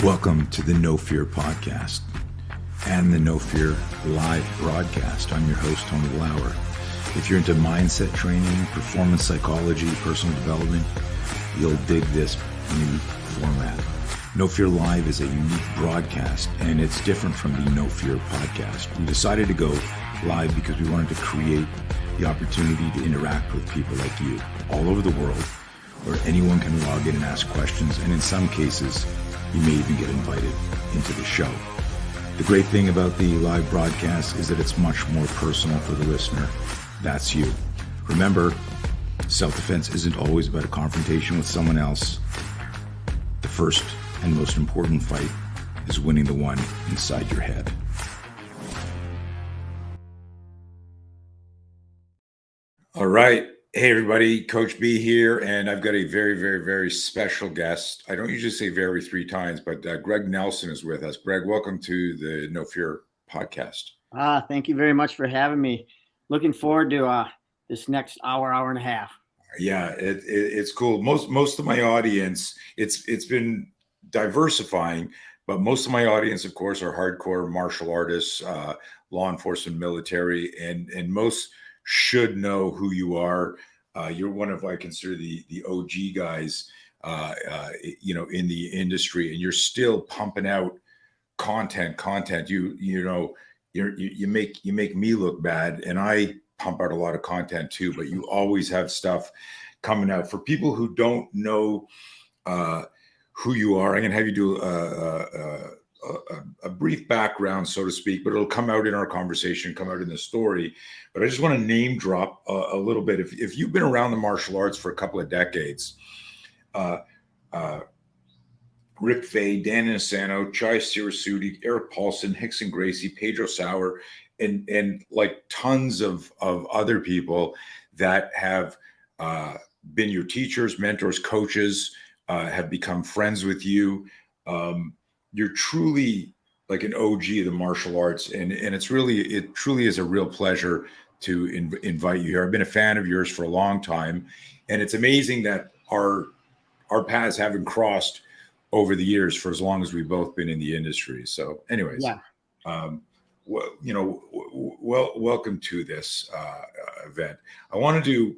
Welcome to the No Fear podcast and the No Fear live broadcast. I'm your host, Tony Lauer. If you're into mindset training, performance psychology, personal development, you'll dig this new format. No Fear Live is a unique broadcast, and it's different from the No Fear podcast. We decided to go live because we wanted to create the opportunity to interact with people like you all over the world, where anyone can log in and ask questions, and in some cases, you may even get invited into the show. The great thing about the live broadcast is that it's much more personal for the listener. That's you. Remember, self-defense isn't always about a confrontation with someone else. The first and most important fight is winning the one inside your head. All right. Hey, everybody. Coach B here, and I've got a very, very, very special guest. I don't usually say very three times, but Greg Nelson is with us. Greg, welcome to the No Fear podcast. Thank you very much for having me. Looking forward to this next hour and a half. Yeah, it's cool. Most of my audience, it's been diversifying, but most of my audience, of course, are hardcore martial artists, law enforcement, military, and most should know who you are. You're one of, I consider, the OG guys, in the industry, and you're still pumping out content. You make me look bad, and I pump out a lot of content too. But you always have stuff coming out. For people who don't know who you are, I'm gonna have you do a brief background, so to speak, but it'll come out in our conversation, come out in the story. But I just want to name drop a little bit. If you've been around the martial arts for a couple of decades, Rick Fay, Dan Inosanto, Chai Sirasuti, Eric Paulson, Hickson Gracie, Pedro Sauer, and like tons of other people that have been your teachers, mentors, coaches, have become friends with you. You're truly like an OG of the martial arts, and it truly is a real pleasure to invite you here. I've been a fan of yours for a long time, and it's amazing that our paths haven't crossed over the years for as long as we've both been in the industry. So, anyways, yeah. Welcome to this event. I want to do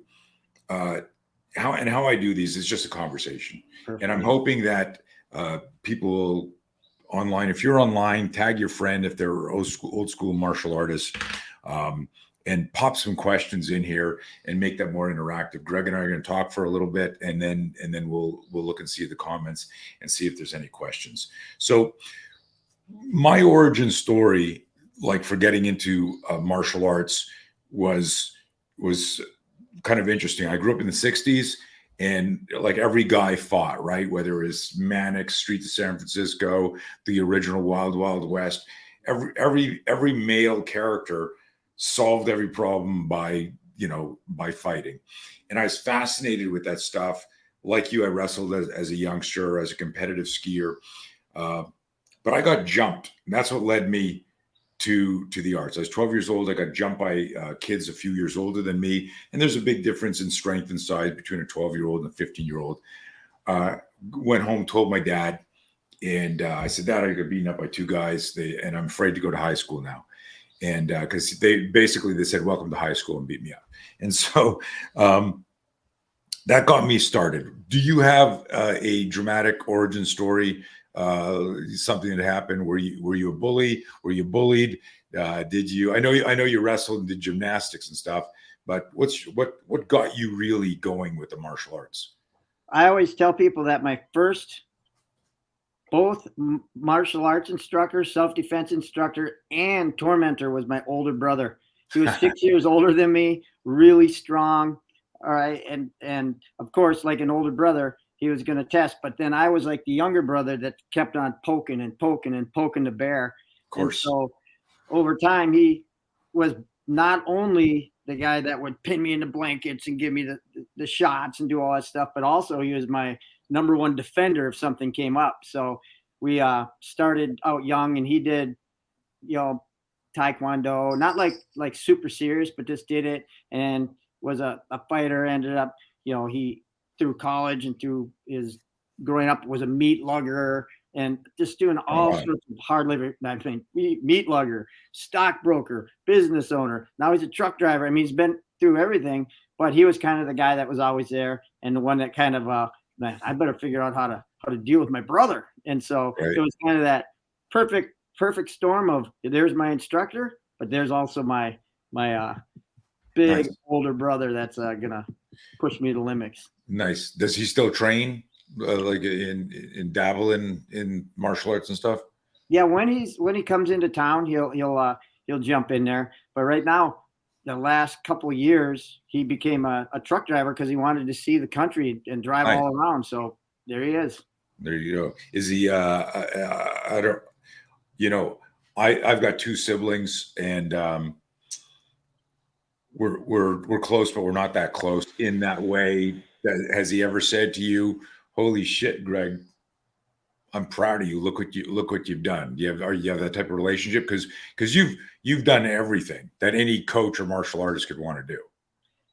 how I do these is just a conversation. Perfect. And I'm hoping that people online, if you're online, tag your friend if they're old school martial artists, and pop some questions in here and make that more interactive. Greg and I are going to talk for a little bit, and then we'll look and see the comments and see if there's any questions. So my origin story, like for getting into martial arts, was kind of interesting. I grew up in the 60s, and like every guy fought, right? Whether it was Mannix, Street to San Francisco, the original Wild Wild West, every male character solved every problem by fighting. And I was fascinated with that stuff. Like you, I wrestled as a youngster, as a competitive skier, but I got jumped. And that's what led me to the arts. I was 12 years old. I got jumped by kids a few years older than me. And there's a big difference in strength and size between a 12-year-old and a 15-year-old. Went home, told my dad, and I said, Dad, I got beaten up by two guys, and I'm afraid to go to high school now. And because they said, welcome to high school, and beat me up. And so that got me started. Do you have a dramatic origin story? Something that happened? Were you a bully? Were you bullied? Did you? I know you wrestled and did gymnastics and stuff, but what got you really going with the martial arts? I always tell people that my first both martial arts instructor, self-defense instructor, and tormentor was my older brother. He was 6 years older than me, really strong. All right. And of course, like an older brother, he was going to test, but then I was like the younger brother that kept on poking the bear. Of course. And so over time, he was not only the guy that would pin me in the blankets and give me the shots and do all that stuff, but also he was my number one defender if something came up. So we started out young, and he did, Taekwondo, not like super serious, but just did it, and was a fighter. Ended up, he through college and through his growing up was a meat lugger and just doing Oh, all wow. sorts of hard labor. I mean, meat lugger, stockbroker, business owner. Now he's a truck driver. I mean, he's been through everything, but he was kind of the guy that was always there and the one that kind of, I better figure out how to deal with my brother. And so Right. it was kind of that perfect storm of there's my instructor, but there's also my big Nice. older brother that's gonna push me to limits. Nice. Does he still train, like in dabble in martial arts and stuff? Yeah, when he comes into town, he'll jump in there. But right now, the last couple of years, he became a truck driver because he wanted to see the country and drive Nice. all around. So there he is. There you go. Is he? I don't. You know, I've got two siblings, and we're close, but we're not that close in that way. Has he ever said to you, "Holy shit, Greg, I'm proud of you. Look what you've done." You have that type of relationship because you've done everything that any coach or martial artist could want to do.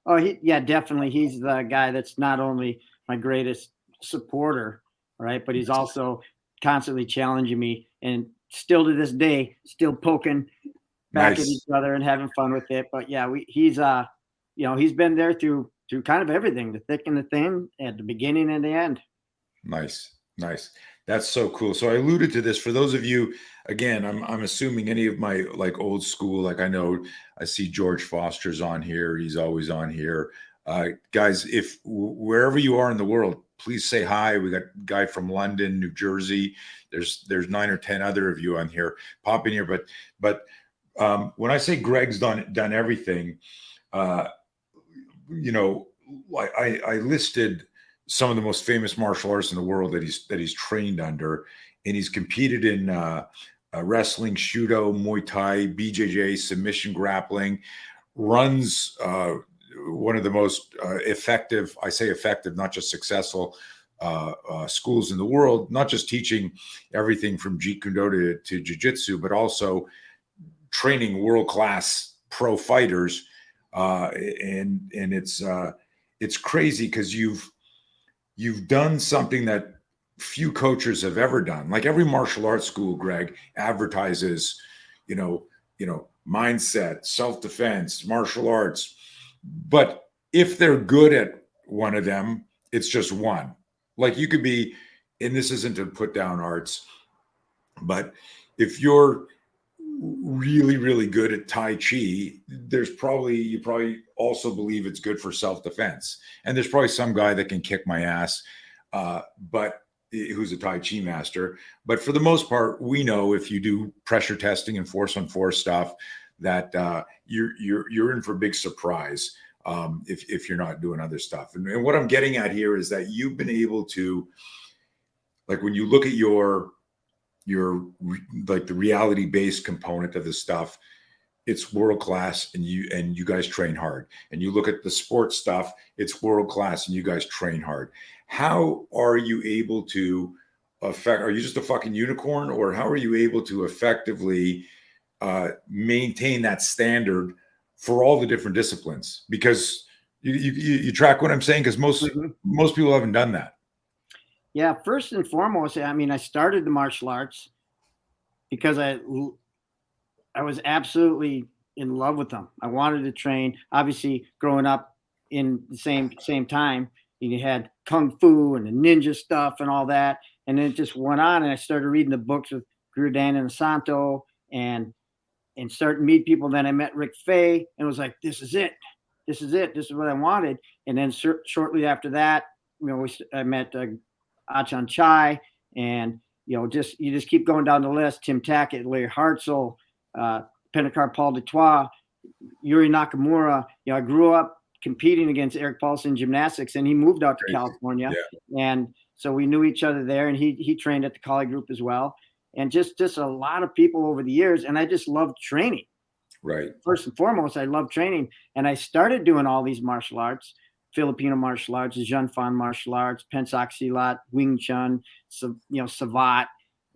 Oh, yeah, definitely. He's the guy that's not only my greatest supporter, right, but he's also constantly challenging me, and still to this day, still poking back at each Nice, other and having fun with it. But yeah, he's been there through kind of everything, the thick and the thin, at the beginning and the end. nice. That's so cool. So I alluded to this for those of you. Again, I'm assuming any of my like old school, like I know I see George Foster's on here. He's always on here. Guys, if wherever you are in the world, please say hi. We got a guy from London, New Jersey. There's 9 or 10 other of you on here. Pop in here, but when I say Greg's done everything, uh, you know, I listed some of the most famous martial arts in the world that he's trained under, and he's competed in wrestling, judo, Muay Thai, BJJ, submission grappling. Runs one of the most effective, I say effective, not just successful, schools in the world. Not just teaching everything from Jeet Kune Do to Jiu-Jitsu, but also training world-class pro fighters, and it's crazy because you've done something that few coaches have ever done. Like every martial arts school, Greg, advertises, mindset, self-defense, martial arts. But if they're good at one of them, it's just one. Like you could be, and this isn't to put down arts, but if you're really, really good at Tai Chi, you probably also believe it's good for self-defense. And there's probably some guy that can kick my ass, but who's a Tai Chi master. But for the most part, we know if you do pressure testing and force on force stuff, that you're in for a big surprise if you're not doing other stuff. And what I'm getting at here is that you've been able to, like, when you look at your like the reality based component of the stuff, it's world class, and you guys train hard. And you look at the sports stuff, it's world class, and you guys train hard. How are you able to are you just a fucking unicorn, or how are you able to effectively maintain that standard for all the different disciplines? Because you track what I'm saying, because most people haven't done that. Yeah, first and foremost, I mean, I started the martial arts because I was absolutely in love with them. I wanted to train. Obviously, growing up in the same time, you had kung fu and the ninja stuff and all that, and then it just went on. And I started reading the books with Guru Dan and Santo, and started to meet people. Then I met Rick Fay, and was like, "This is it. This is it. This is what I wanted." And then shortly after that, I met Achan Chai, and you just keep going down the list. Tim Tackett, Larry Hartzell, Pentecar Paul Dutois, Yuri Nakamura. I grew up competing against Eric Paulson in gymnastics, and he moved out to California, and so we knew each other there. And he trained at the Kali group as well, and just a lot of people over the years. And I just loved training. Right. First and foremost, I love training, and I started doing all these martial arts. Filipino martial arts, Jun Fan martial arts, Pensak Silat, Wing Chun, Savat,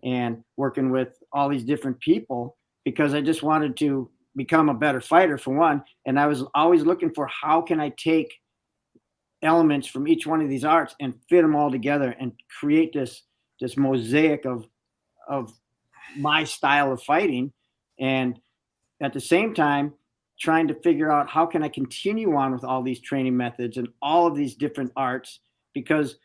and working with all these different people because I just wanted to become a better fighter, for one. And I was always looking for, how can I take elements from each one of these arts and fit them all together and create this mosaic of of my style of fighting, and at the same time trying to figure out how can I continue on with all these training methods and all of these different arts, because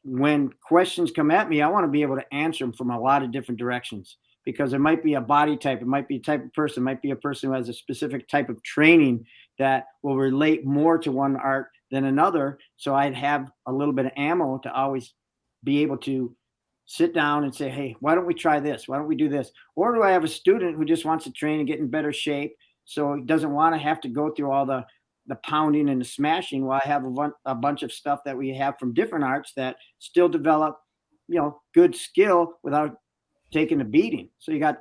when questions come at me, I want to be able to answer them from a lot of different directions, because it might be a body type, it might be a type of person, it might be a person who has a specific type of training that will relate more to one art than another. So I'd have a little bit of ammo to always be able to sit down and say, hey, why don't we try this? Why don't we do this? Or do I have a student who just wants to train and get in better shape, so he doesn't want to have to go through all the pounding and the smashing? Well, I have a bunch of stuff that we have from different arts that still develop, good skill without taking a beating. So you got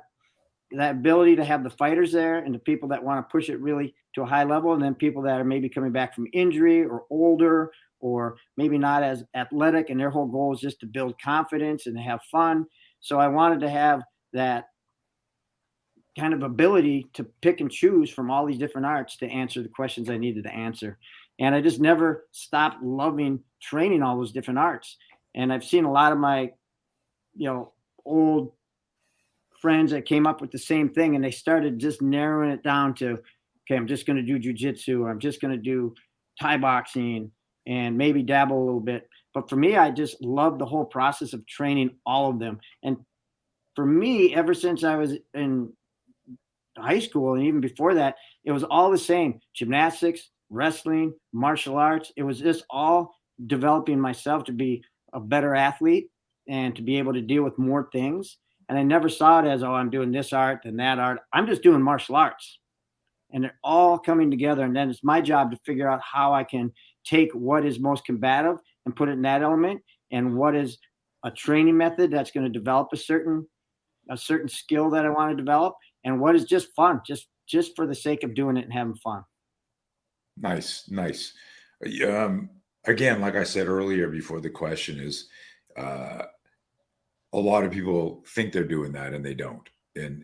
that ability to have the fighters there and the people that want to push it really to a high level, and then people that are maybe coming back from injury or older or maybe not as athletic, and their whole goal is just to build confidence and have fun. So I wanted to have that kind of ability to pick and choose from all these different arts to answer the questions I needed to answer. And I just never stopped loving training all those different arts. And I've seen a lot of my, old friends that came up with the same thing, and they started just narrowing it down to, okay, I'm just going to do jujitsu, or I'm just going to do Thai boxing and maybe dabble a little bit. But for me, I just love the whole process of training all of them. And for me, ever since I was in high school and even before that, it was all the same: gymnastics, wrestling, martial arts. It was just all developing myself to be a better athlete and to be able to deal with more things. And I never saw it as, oh, I'm doing this art and that art. I'm just doing martial arts, and they're all coming together. And then it's my job to figure out how I can take what is most combative and put it in that element, and what is a training method that's going to develop a certain skill that I want to develop, and what is just fun, just for the sake of doing it and having fun. Nice. Again, like I said earlier before the question is, a lot of people think they're doing that and they don't. And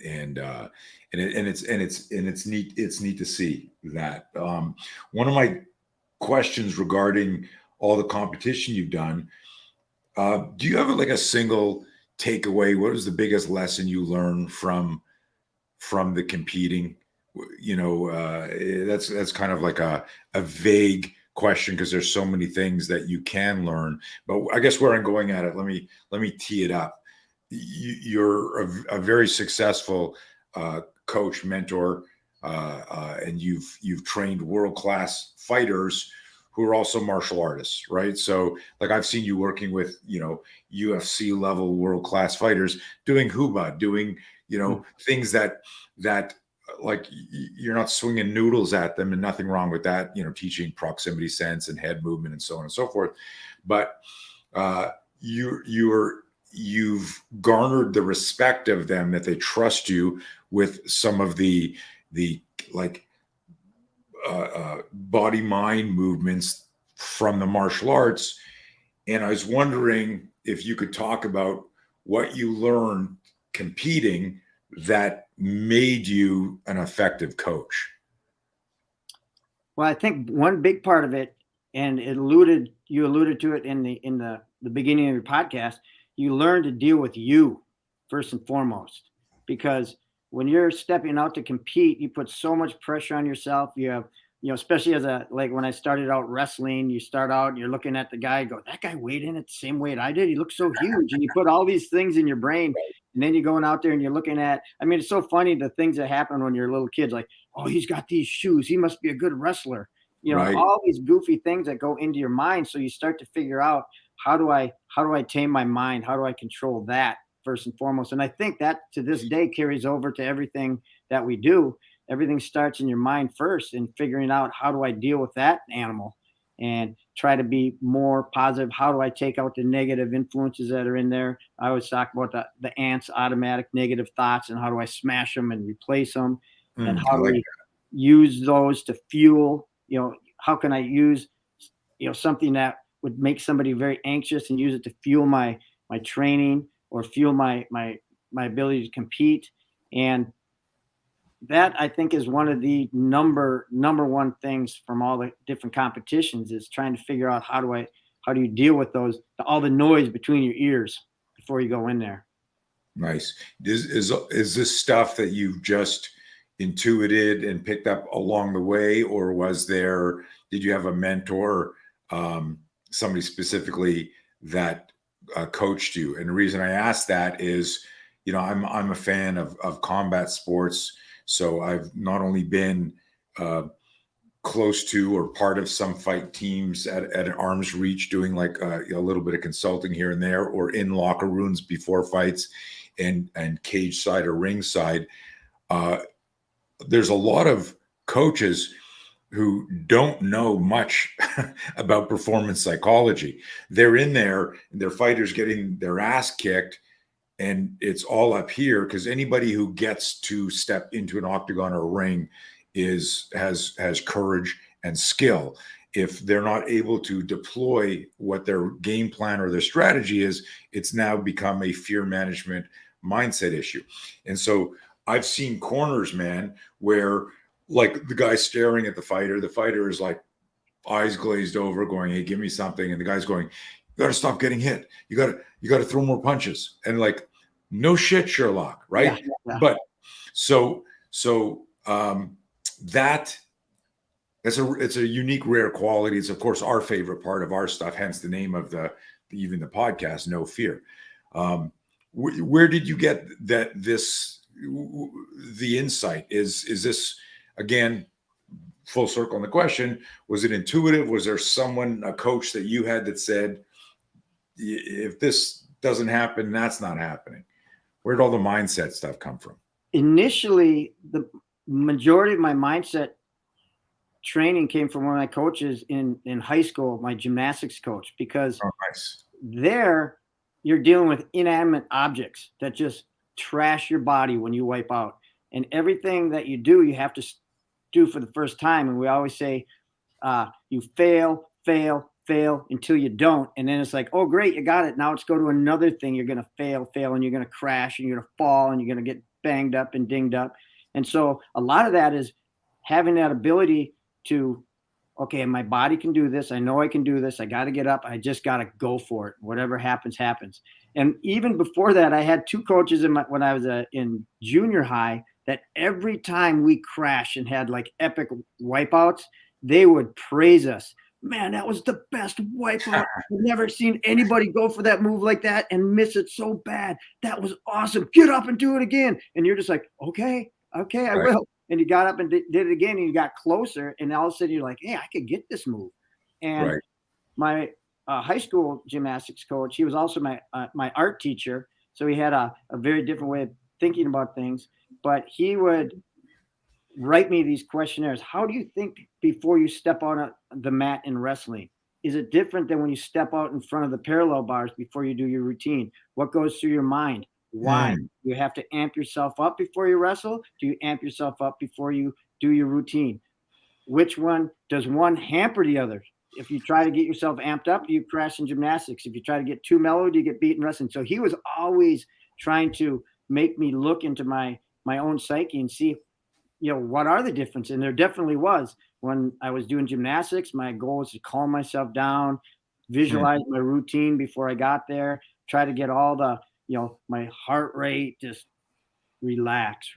it's neat to see that. One of my questions regarding all the competition you've done, do you have like a single takeaway? What was the biggest lesson you learned from the competing? That's kind of like a vague question, because there's so many things that you can learn. But I guess where I'm going at it, let me tee it up. You're a very successful coach, mentor, and you've trained world-class fighters who are also martial artists, right? So like I've seen you working with, UFC level world-class fighters doing huba, doing, things that like you're not swinging noodles at them, and nothing wrong with that, teaching proximity sense and head movement and so on and so forth. But you've garnered the respect of them, that they trust you with some of the like body mind movements from the martial arts. And I was wondering if you could talk about what you learned competing that made you an effective coach. Well, I think one big part of it, and you alluded to it in the beginning of your podcast, you learn to deal with you first and foremost, because when you're stepping out to compete, you put so much pressure on yourself. You have, especially like when I started out wrestling, you start out and you're looking at the guy, go, that guy weighed in at the same weight I did. He looks so huge. And you put all these things in your brain, and then you're going out there and you're looking at, it's so funny, the things that happen when you're little kids, like, oh, he's got these shoes, he must be a good wrestler. Right. All these goofy things that go into your mind. So you start to figure out, how do I tame my mind? How do I control that first and foremost? And I think that to this day carries over to everything that we do. Everything starts in your mind first, and figuring out, how do I deal with that animal and try to be more positive? How do I take out the negative influences that are in there? I always talk about the ants' automatic negative thoughts, and how do I smash them and replace them? And how do we use those to fuel, how can I use, something that would make somebody very anxious and use it to fuel my training, or fuel my ability to compete. And that, I think, is one of the number one things from all the different competitions, is trying to figure out how do you deal with all the noise between your ears before you go in there. Nice. Is this stuff that you've just intuited and picked up along the way, or did you have a mentor, somebody specifically that coached you? And the reason I ask that is, I'm a fan of combat sports, so I've not only been close to or part of some fight teams at an arm's reach, doing like a little bit of consulting here and there, or in locker rooms before fights, and cage side or ring side. There's a lot of coaches who don't know much about performance psychology. They're in there and their fighters getting their ass kicked, and it's all up here, because anybody who gets to step into an octagon or a ring has courage and skill. If they're not able to deploy what their game plan or their strategy is, it's now become a fear management mindset issue. And so I've seen corners, man, where like the guy staring at the fighter is like eyes glazed over, going, "Hey, give me something." And the guy's going, "You got to stop getting hit. You got to throw more punches." And like, no shit, Sherlock, right? Yeah. But so that it's a unique, rare quality. It's of course our favorite part of our stuff, hence the name of even the podcast, No Fear. Where did you get the insight? Is this, again, full circle on the question, was it intuitive? Was there a coach that you had that said, if this doesn't happen, that's not happening? Where'd all the mindset stuff come from? Initially, the majority of my mindset training came from one of my coaches in high school, my gymnastics coach, because nice. There you're dealing with inanimate objects that just trash your body when you wipe out. And everything that you do, you have to do for the first time. And we always say, you fail until you don't. And then it's like, oh, great, you got it. Now let's go to another thing. You're going to fail, and you're going to crash, and you're going to fall, and you're going to get banged up and dinged up. And so a lot of that is having that ability to, okay, my body can do this. I know I can do this. I got to get up. I just got to go for it. Whatever happens, happens. And even before that, I had two coaches when I was in junior high, that every time we crashed and had like epic wipeouts, they would praise us. Man, that was the best wipeout. I've never seen anybody go for that move like that and miss it so bad. That was awesome. Get up and do it again. And you're just like, okay, I will. And you got up and did it again, and you got closer, and all of a sudden you're like, hey, I could get this move. And my high school gymnastics coach, he was also my art teacher. So he had a very different way of thinking about things. But he would write me these questionnaires. How do you think before you step on the mat in wrestling? Is it different than when you step out in front of the parallel bars before you do your routine? What goes through your mind? Why? Do you have to amp yourself up before you wrestle? Do you amp yourself up before you do your routine? Which one does one hamper the other? If you try to get yourself amped up, you crash in gymnastics. If you try to get too mellow, you get beat in wrestling. So he was always trying to make me look into my own psyche and see, what are the differences? And there definitely was. When I was doing gymnastics, my goal was to calm myself down, visualize my routine before I got there, try to get all the, my heart rate, just relax.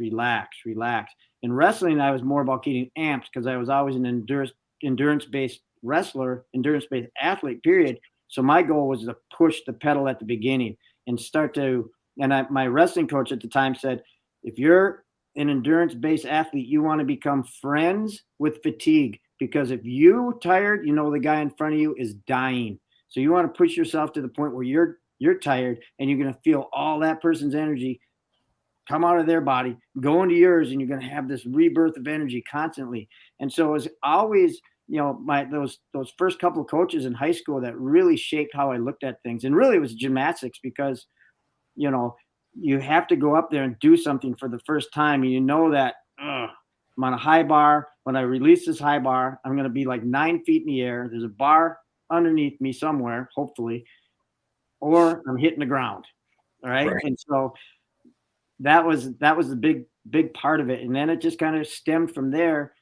In wrestling, I was more about getting amped because I was always an endurance-based wrestler, endurance-based athlete, period. So my goal was to push the pedal at the beginning and my wrestling coach at the time said, if you're an endurance-based athlete, you want to become friends with fatigue, because if you're tired, the guy in front of you is dying. So you want to push yourself to the point where you're tired, and you're going to feel all that person's energy come out of their body, go into yours, and you're going to have this rebirth of energy constantly. And so it was always, those first couple of coaches in high school that really shaped how I looked at things. And really it was gymnastics, because, you have to go up there and do something for the first time. And that I'm on a high bar. When I release this high bar, I'm going to be like 9 feet in the air. There's a bar underneath me somewhere, hopefully, or I'm hitting the ground. All right. And so that was the big part of it. And then it just kind of stemmed from there,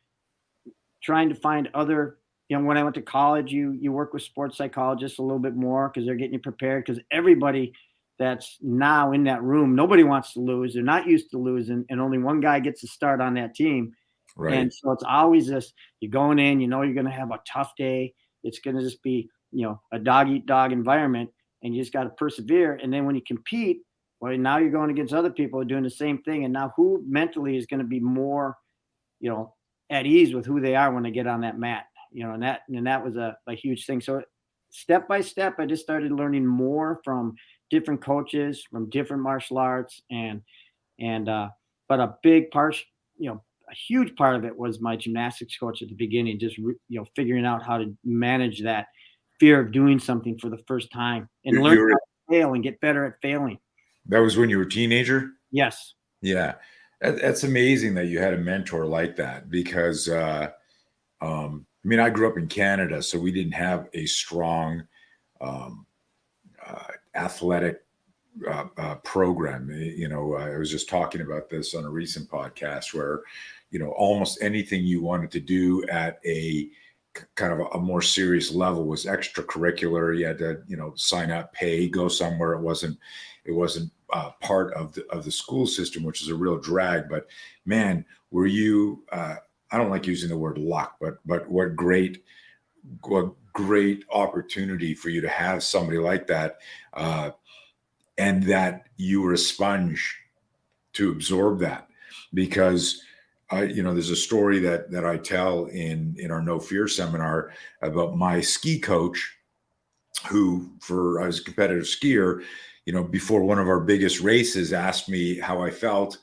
trying to find other, when I went to college, you work with sports psychologists a little bit more because they're getting you prepared, because everybody that's now in that room. Nobody wants to lose. They're not used to losing, and only one guy gets to start on that team. Right. And so it's always this, you're going in, you know, you're going to have a tough day. It's going to just be, you know, a dog eat dog environment, and you just got to persevere. And then when you compete, well, now you're going against other people who are doing the same thing. And now who mentally is going to be more, you know, at ease with who they are when they get on that mat, you know, and that was a huge thing. So step by step, I just started learning more from different coaches, from different martial arts, but a big part, you know, a huge part of it was my gymnastics coach at the beginning, just, you know, figuring out how to manage that fear of doing something for the first time and learn how to fail and get better at failing. That was when you were a teenager? Yes. Yeah. That's amazing that you had a mentor like that, because, I mean, I grew up in Canada, so we didn't have a strong athletic program. You know, I was just talking about this on a recent podcast where, you know, almost anything you wanted to do at a kind of a more serious level was extracurricular. You had to, you know, sign up, pay, go somewhere. It wasn't part of the school system, which is a real drag. But man, were you? I don't like using the word luck, but what great opportunity for you to have somebody like that, and that you were a sponge to absorb that. Because you know, there's a story that I tell in our No Fear seminar about my ski coach, who, I was a competitive skier, you know, before one of our biggest races, asked me how I felt,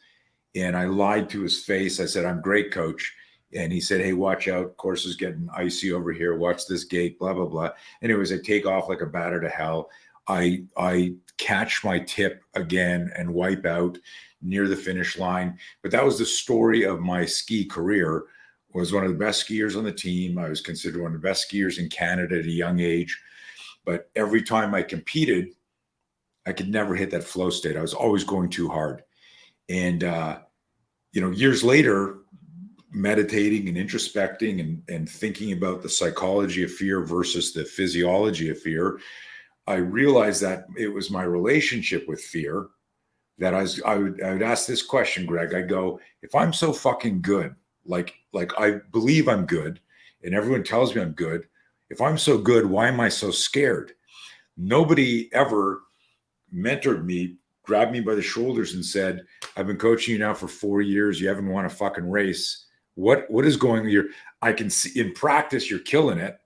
and I lied to his face. I said, "I'm great, coach." And he said, "Hey, watch out. Course is getting icy over here. Watch this gate, blah, blah, blah." Anyways, I take off like a batter to hell. I catch my tip again and wipe out near the finish line. But that was the story of my ski career. Was one of the best skiers on the team. I was considered one of the best skiers in Canada at a young age. But every time I competed, I could never hit that flow state. I was always going too hard. And, you know, years later, meditating and introspecting and thinking about the psychology of fear versus the physiology of fear, I realized that it was my relationship with fear that I would ask this question, Greg. I go, if I'm so fucking good, like I believe I'm good, and everyone tells me I'm good. If I'm so good, why am I so scared? Nobody ever mentored me, grabbed me by the shoulders and said, "I've been coaching you now for 4 years. You haven't won a fucking race. What is going on here? I can see in practice you're killing it."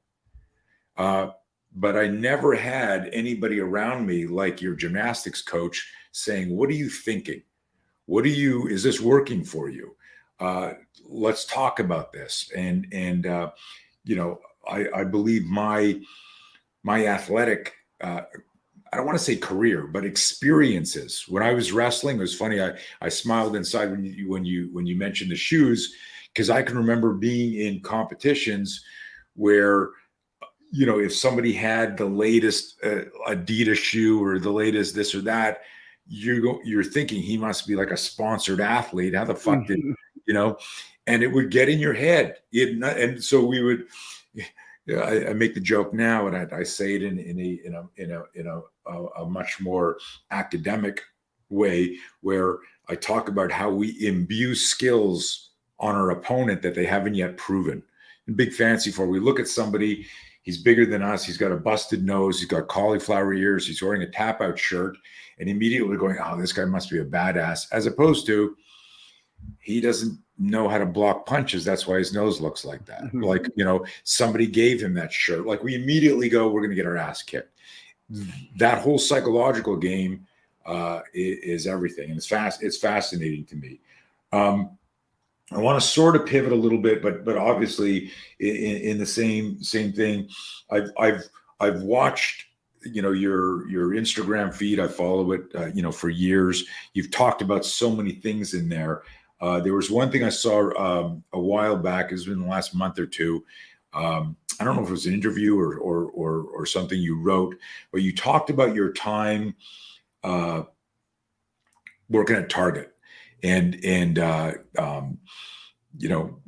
But I never had anybody around me like your gymnastics coach saying, "What are you thinking? Is this working for you? Let's talk about this." And you know, I believe my athletic, I don't want to say career, but experiences. When I was wrestling, it was funny. I smiled inside when you mentioned the shoes, because I can remember being in competitions where, you know, if somebody had the latest Adidas shoe or the latest this or that, you're thinking he must be like a sponsored athlete. How the fuck did, you know? And it would get in your head. And so we would. Yeah, I make the joke now, and I say it in a much more academic way, where I talk about how we imbue skills on our opponent that they haven't yet proven. In Big Fancy Four, we look at somebody, he's bigger than us, he's got a busted nose, he's got cauliflower ears, he's wearing a tap-out shirt, and immediately going, "Oh, this guy must be a badass," as opposed to, he doesn't know how to block punches. That's why his nose looks like that. Mm-hmm. Like, you know, somebody gave him that shirt. Like, we immediately go, we're going to get our ass kicked. That whole psychological game is everything. And it's fascinating to me. I want to sort of pivot a little bit, but obviously in the same thing. I've watched, you know, your Instagram feed. I follow it, you know, for years. You've talked about so many things in there. There was one thing I saw a while back. It's been the last month or two. I don't know if it was an interview or something you wrote, but you talked about your time working at Target and you know,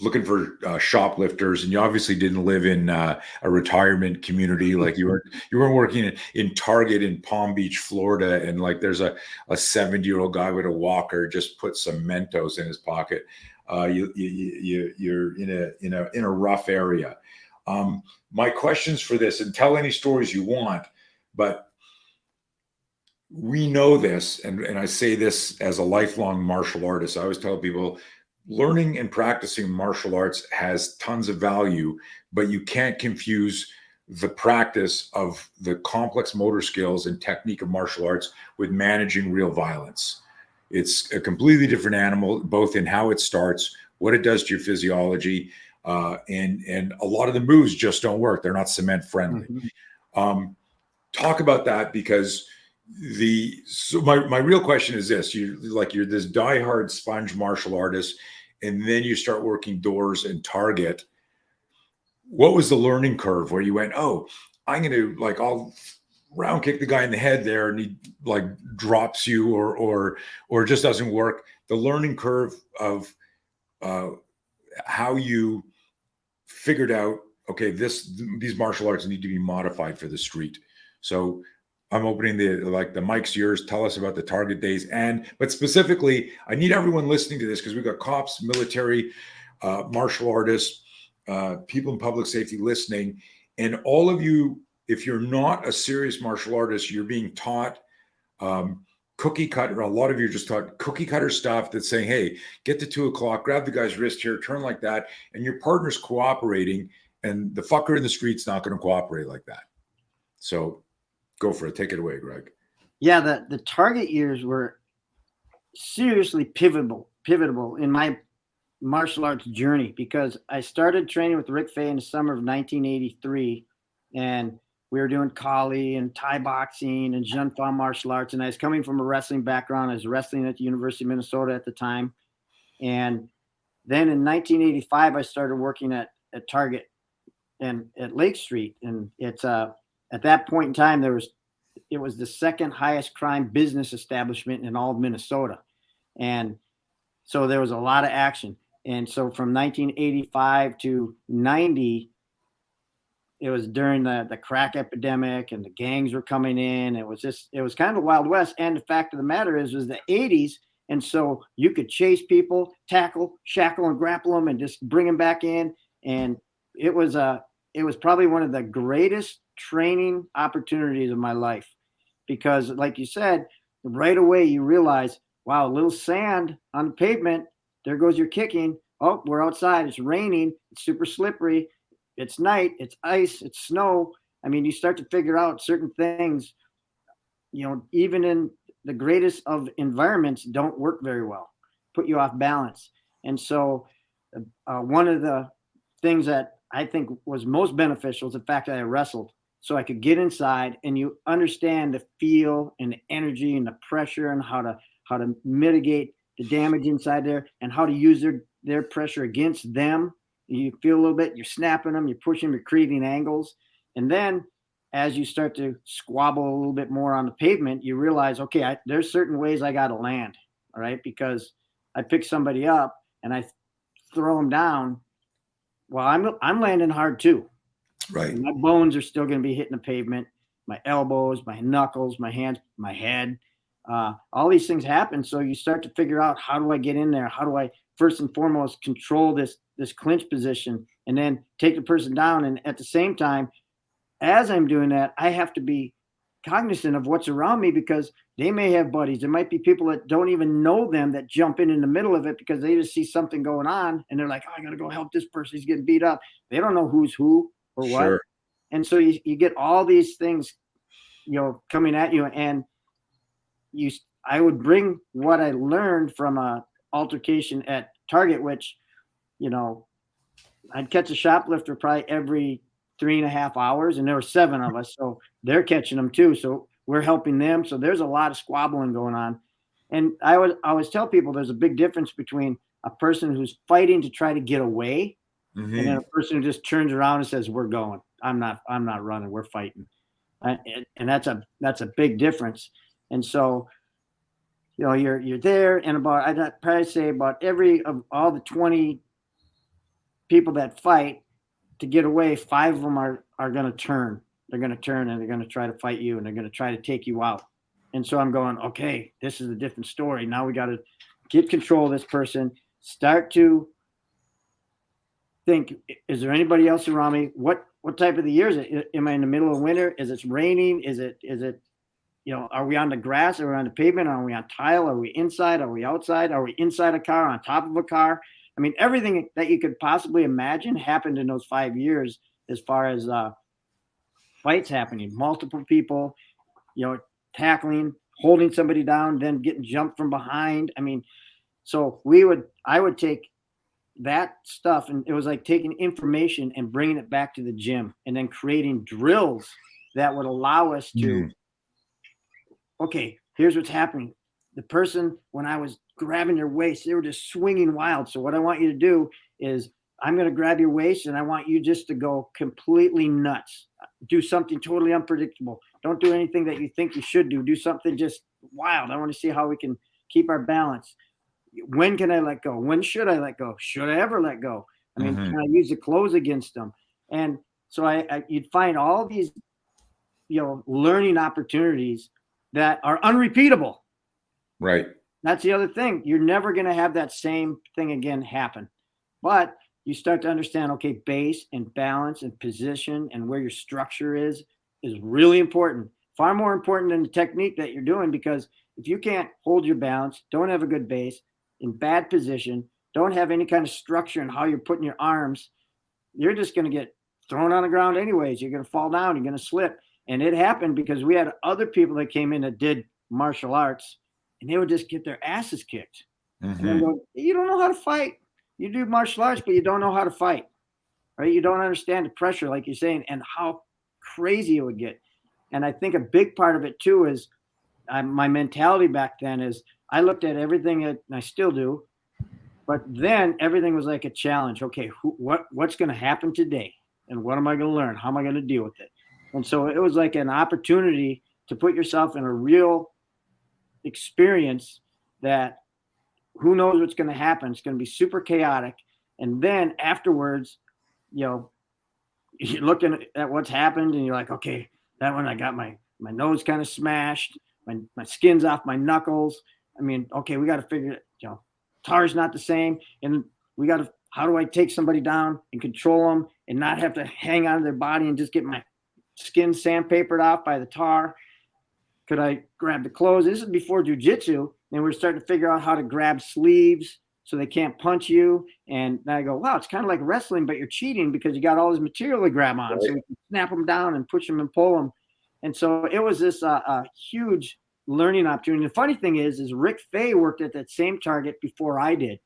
looking for shoplifters, and you obviously didn't live in a retirement community. Like you weren't working in Target in Palm Beach, Florida, and like there's a 70-year-old guy with a walker just put some Mentos in his pocket. You're in a rough area. My questions for this, and tell any stories you want, but we know this, and I say this as a lifelong martial artist. I always tell people learning and practicing martial arts has tons of value, but you can't confuse the practice of the complex motor skills and technique of martial arts with managing real violence. It's a completely different animal, both in how it starts, what it does to your physiology, and a lot of the moves just don't work. They're not cement friendly. Mm-hmm. Talk about that, because my real question is this: you're this diehard sponge martial artist, and then you start working doors and Target. What was the learning curve where you went, oh, I'm going to I'll round kick the guy in the head there, and he like drops you or it just doesn't work? The learning curve of how you figured out, okay, these martial arts need to be modified for the street. So I'm opening the mic's yours. Tell us about the Target days, but specifically, I need everyone listening to this, because we've got cops, military, martial artists, people in public safety listening, and all of you. If you're not a serious martial artist, you're being taught cookie cutter. A lot of you are just taught cookie cutter stuff that's saying, hey, get to 2:00, grab the guy's wrist here, turn like that, and your partner's cooperating, and the fucker in the street's not going to cooperate like that. So go for it. Take it away, Greg. Yeah, the Target years were seriously pivotal in my martial arts journey, because I started training with Rick Fay in the summer of 1983, and we were doing Kali and Thai boxing and Jean Fa martial arts. And I was coming from a wrestling background. I was wrestling at the University of Minnesota at the time. And then in 1985, I started working at Target and at Lake Street. And it's at that point in time, it was the second highest crime business establishment in all of Minnesota. And so there was a lot of action. And so from 1985 to 90, it was during the crack epidemic, and the gangs were coming in. It was kind of a Wild West. And the fact of the matter was the 80s. And so you could chase people, tackle, shackle, and grapple them, and just bring them back in. And it was probably one of the greatest training opportunities of my life, because like you said, right away you realize, wow, a little sand on the pavement, there goes your kicking. Oh, we're outside. It's raining. It's super slippery. It's night, it's ice, it's snow. I mean, you start to figure out certain things, even in the greatest of environments, don't work very well, put you off balance. And so one of the things that I think was most beneficial is the fact that I wrestled, so I could get inside and you understand the feel and the energy and the pressure, and how to mitigate the damage inside there, and how to use their pressure against them. You feel a little bit, you're snapping them, you're pushing them, you're creating angles. And then as you start to squabble a little bit more on the pavement, you realize, okay, there's certain ways I got to land. All right. Because I pick somebody up and I throw them down. Well, I'm landing hard too. Right. And my bones are still going to be hitting the pavement, my elbows, my knuckles, my hands, my head. All these things happen. So you start to figure out, how do I get in there? How do I first and foremost control this clinch position, and then take the person down? And at the same time, as I'm doing that, I have to be cognizant of what's around me, because they may have buddies. There might be people that don't even know them that jump in the middle of it because they just see something going on and they're like, oh, I got to go help this person. He's getting beat up. They don't know who's who or what. Sure. And so you get all these things, coming at you, and I would bring what I learned from a altercation at Target, which, I'd catch a shoplifter probably every 3.5 hours, and there were 7 of us. So they're catching them too. So we're helping them. So there's a lot of squabbling going on. And I always tell people there's a big difference between a person who's fighting to try to get away, mm-hmm. and then a person who just turns around and says, we're going. I'm not running. We're fighting. And that's a big difference. And so, you're there, and I'd probably say about every of all the 20 people that fight to get away, 5 of them are going to turn. They're going to turn and they're going to try to fight you and they're going to try to take you out. And so I'm going, okay, this is a different story. Now we got to get control of this person, start to think, is there anybody else around me? What type of the year is it? Am I in the middle of winter? Is it raining? Is it, are we on the grass? Are we on the pavement? Are we on tile? Are we inside? Are we outside? Are we inside a car, on top of a car? I mean, everything that you could possibly imagine happened in those 5 years as far as fights happening, multiple people, tackling, holding somebody down, then getting jumped from behind. I mean, so I would take that stuff, and it was like taking information and bringing it back to the gym and then creating drills that would allow us to, okay, here's what's happening. The person, when I was grabbing their waist, they were just swinging wild. So what I want you to do is I'm going to grab your waist and I want you just to go completely nuts. Do something totally unpredictable. Don't do anything that you think you should do. Do something just wild. I want to see how we can keep our balance. When can I let go? When should I let go? Should I ever let go? I mean, can I use the clothes against them? And so you'd find all these, learning opportunities that are unrepeatable. Right. That's the other thing. You're never going to have that same thing again happen. But you start to understand, okay, base and balance and position and where your structure is really important. Far more important than the technique that you're doing, because if you can't hold your balance, don't have a good base, in bad position, don't have any kind of structure in how you're putting your arms, you're just going to get thrown on the ground anyways. You're going to fall down. You're going to slip. And it happened because we had other people that came in that did martial arts, and they would just get their asses kicked. And then go, you don't know how to fight. You do martial arts, but you don't know how to fight, right? You don't understand the pressure, like you're saying, and how crazy it would get. And I think a big part of it too is my mentality back then is I looked at everything, and I still do, but then everything was like a challenge. Okay, what's going to happen today? And what am I going to learn? How am I going to deal with it? And so it was like an opportunity to put yourself in a real experience that who knows what's going to happen. It's going to be super chaotic. And then afterwards, you're looking at what's happened and you're like, okay, that one, I got my nose kind of smashed. My skin's off my knuckles. I mean, okay, we got to figure it, tar's not the same. And we got to, how do I take somebody down and control them and not have to hang on to their body and just get my skin sandpapered off by the tar? Could I grab the clothes? This is before jiu-jitsu. And we're starting to figure out how to grab sleeves so they can't punch you. And I go, wow, it's kind of like wrestling, but you're cheating because you got all this material to grab on. Right. So we can snap them down and push them and pull them. And so it was this huge learning opportunity. The funny thing is Rick Fay worked at that same target before I did.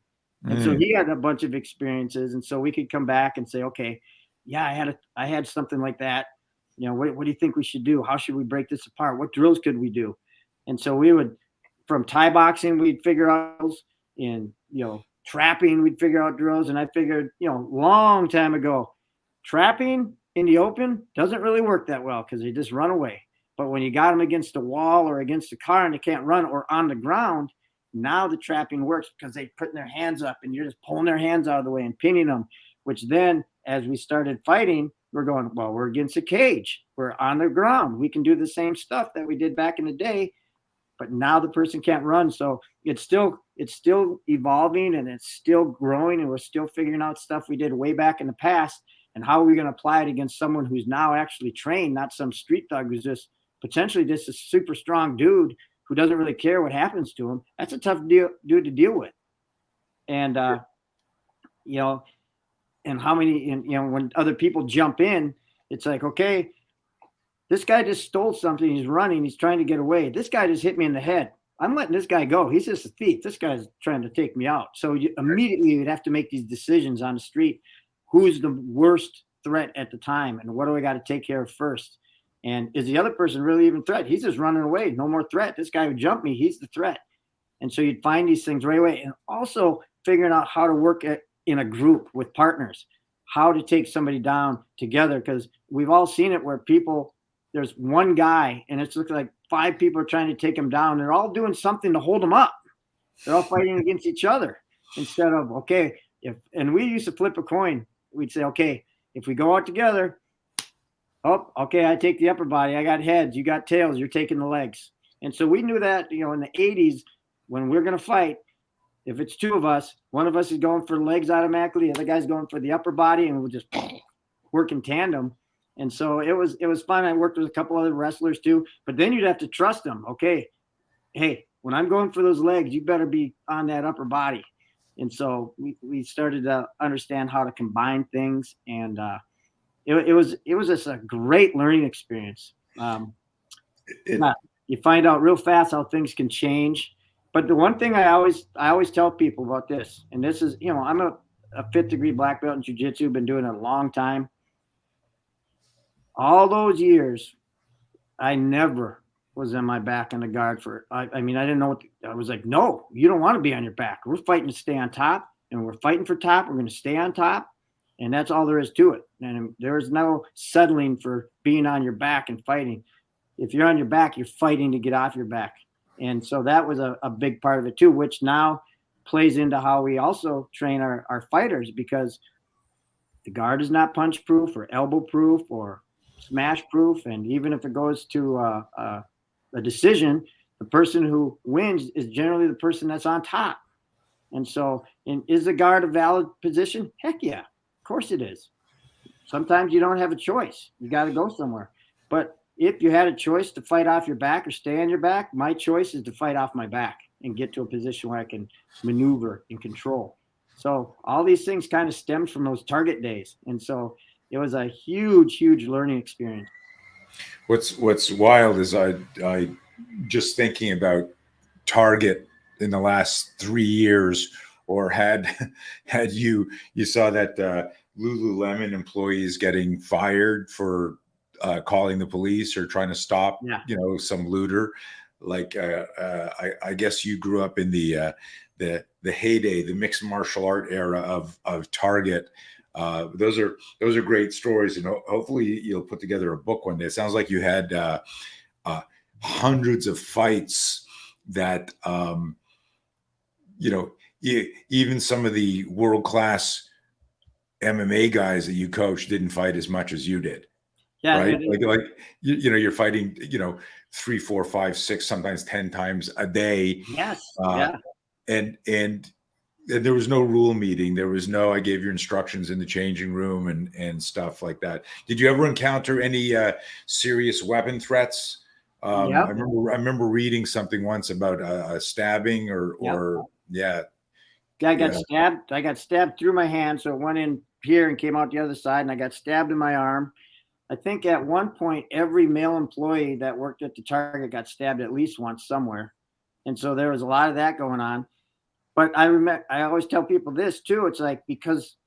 And so he had a bunch of experiences. And so we could come back and say, okay, yeah, I had something like that. What do you think we should do? How should we break this apart? What drills could we do? And so we would, from Thai boxing, we'd figure out drills. In, trapping, we'd figure out drills. And I figured, long time ago, trapping in the open doesn't really work that well because they just run away. But when you got them against a wall or against a car and they can't run, or on the ground, now the trapping works because they're putting their hands up and you're just pulling their hands out of the way and pinning them, which then as we started fighting, we're going, well, we're against a cage. We're on the ground. We can do the same stuff that we did back in the day, but now the person can't run. So it's still evolving and it's still growing, and we're still figuring out stuff we did way back in the past and how are we going to apply it against someone who's now actually trained, not some street thug who's just potentially just a super strong dude who doesn't really care what happens to him. That's a tough dude to deal with. And, and how many, when other people jump in, it's like, okay, this guy just stole something. He's running. He's trying to get away. This guy just hit me in the head. I'm letting this guy go. He's just a thief. This guy's trying to take me out. So immediately you'd have to make these decisions on the street. Who's the worst threat at the time? And what do I got to take care of first? And is the other person really even a threat? He's just running away. No more threat. This guy who jumped me, he's the threat. And so you'd find these things right away. And also figuring out how to work in a group with partners, how to take somebody down together. Because we've all seen it where there's one guy and it's looking like 5 people are trying to take him down. They're all doing something to hold him up. They're all fighting against each other instead of, okay, and we used to flip a coin. we'd say, okay, if we go out together, oh, okay, I take the upper body. I got heads. You got tails. You're taking the legs. And so we knew that, in the 80s, when we're going to fight, if it's two of us, one of us is going for the legs automatically, the other guy's going for the upper body, and we'll just work in tandem. And so it was fun. I worked with a couple other wrestlers too, but then you'd have to trust them. Okay, hey, when I'm going for those legs, you better be on that upper body. And so we started to understand how to combine things, and it was just a great learning experience. You find out real fast how things can change. But the one thing I always tell people about this, and this is, I'm a 5th degree black belt in jiu-jitsu, been doing it a long time. All those years, I never was on my back in the guard I didn't know I was like, no, you don't want to be on your back. We're fighting to stay on top, and we're fighting for top. We're going to stay on top. And that's all there is to it. And there's no settling for being on your back and fighting. If you're on your back, you're fighting to get off your back. And so that was a big part of it too, which now plays into how we also train our fighters, because the guard is not punch proof or elbow proof or smash proof. And even if it goes to a decision, the person who wins is generally the person that's on top. And so, is the guard a valid position? Heck yeah, of course it is. Sometimes you don't have a choice. You got to go somewhere. But if you had a choice to fight off your back or stay on your back, my choice is to fight off my back and get to a position where I can maneuver and control. So all these things kind of stemmed from those Target days. And so it was a huge, huge learning experience. What's wild is I just thinking about Target in the last 3 years, or had you saw that Lululemon employees getting fired for calling the police or trying to stop, some looter. Like I guess you grew up in the heyday, the mixed martial art era of Target. Those are great stories, and hopefully you'll put together a book one day. It sounds like you had hundreds of fights that even some of the world-class MMA guys that you coached didn't fight as much as you did. Yeah, right. You're fighting, 3, 4, 5, 6, sometimes 10 times a day. Yes. And there was no rule meeting. There was no, I gave your instructions in the changing room and stuff like that. Did you ever encounter any serious weapon threats? I remember reading something once about a stabbing I got stabbed. I got stabbed through my hand, so it went in here and came out the other side, and I got stabbed in my arm. I think at one point, every male employee that worked at the Target got stabbed at least once somewhere. And so there was a lot of that going on. But I always tell people this too. It's like, because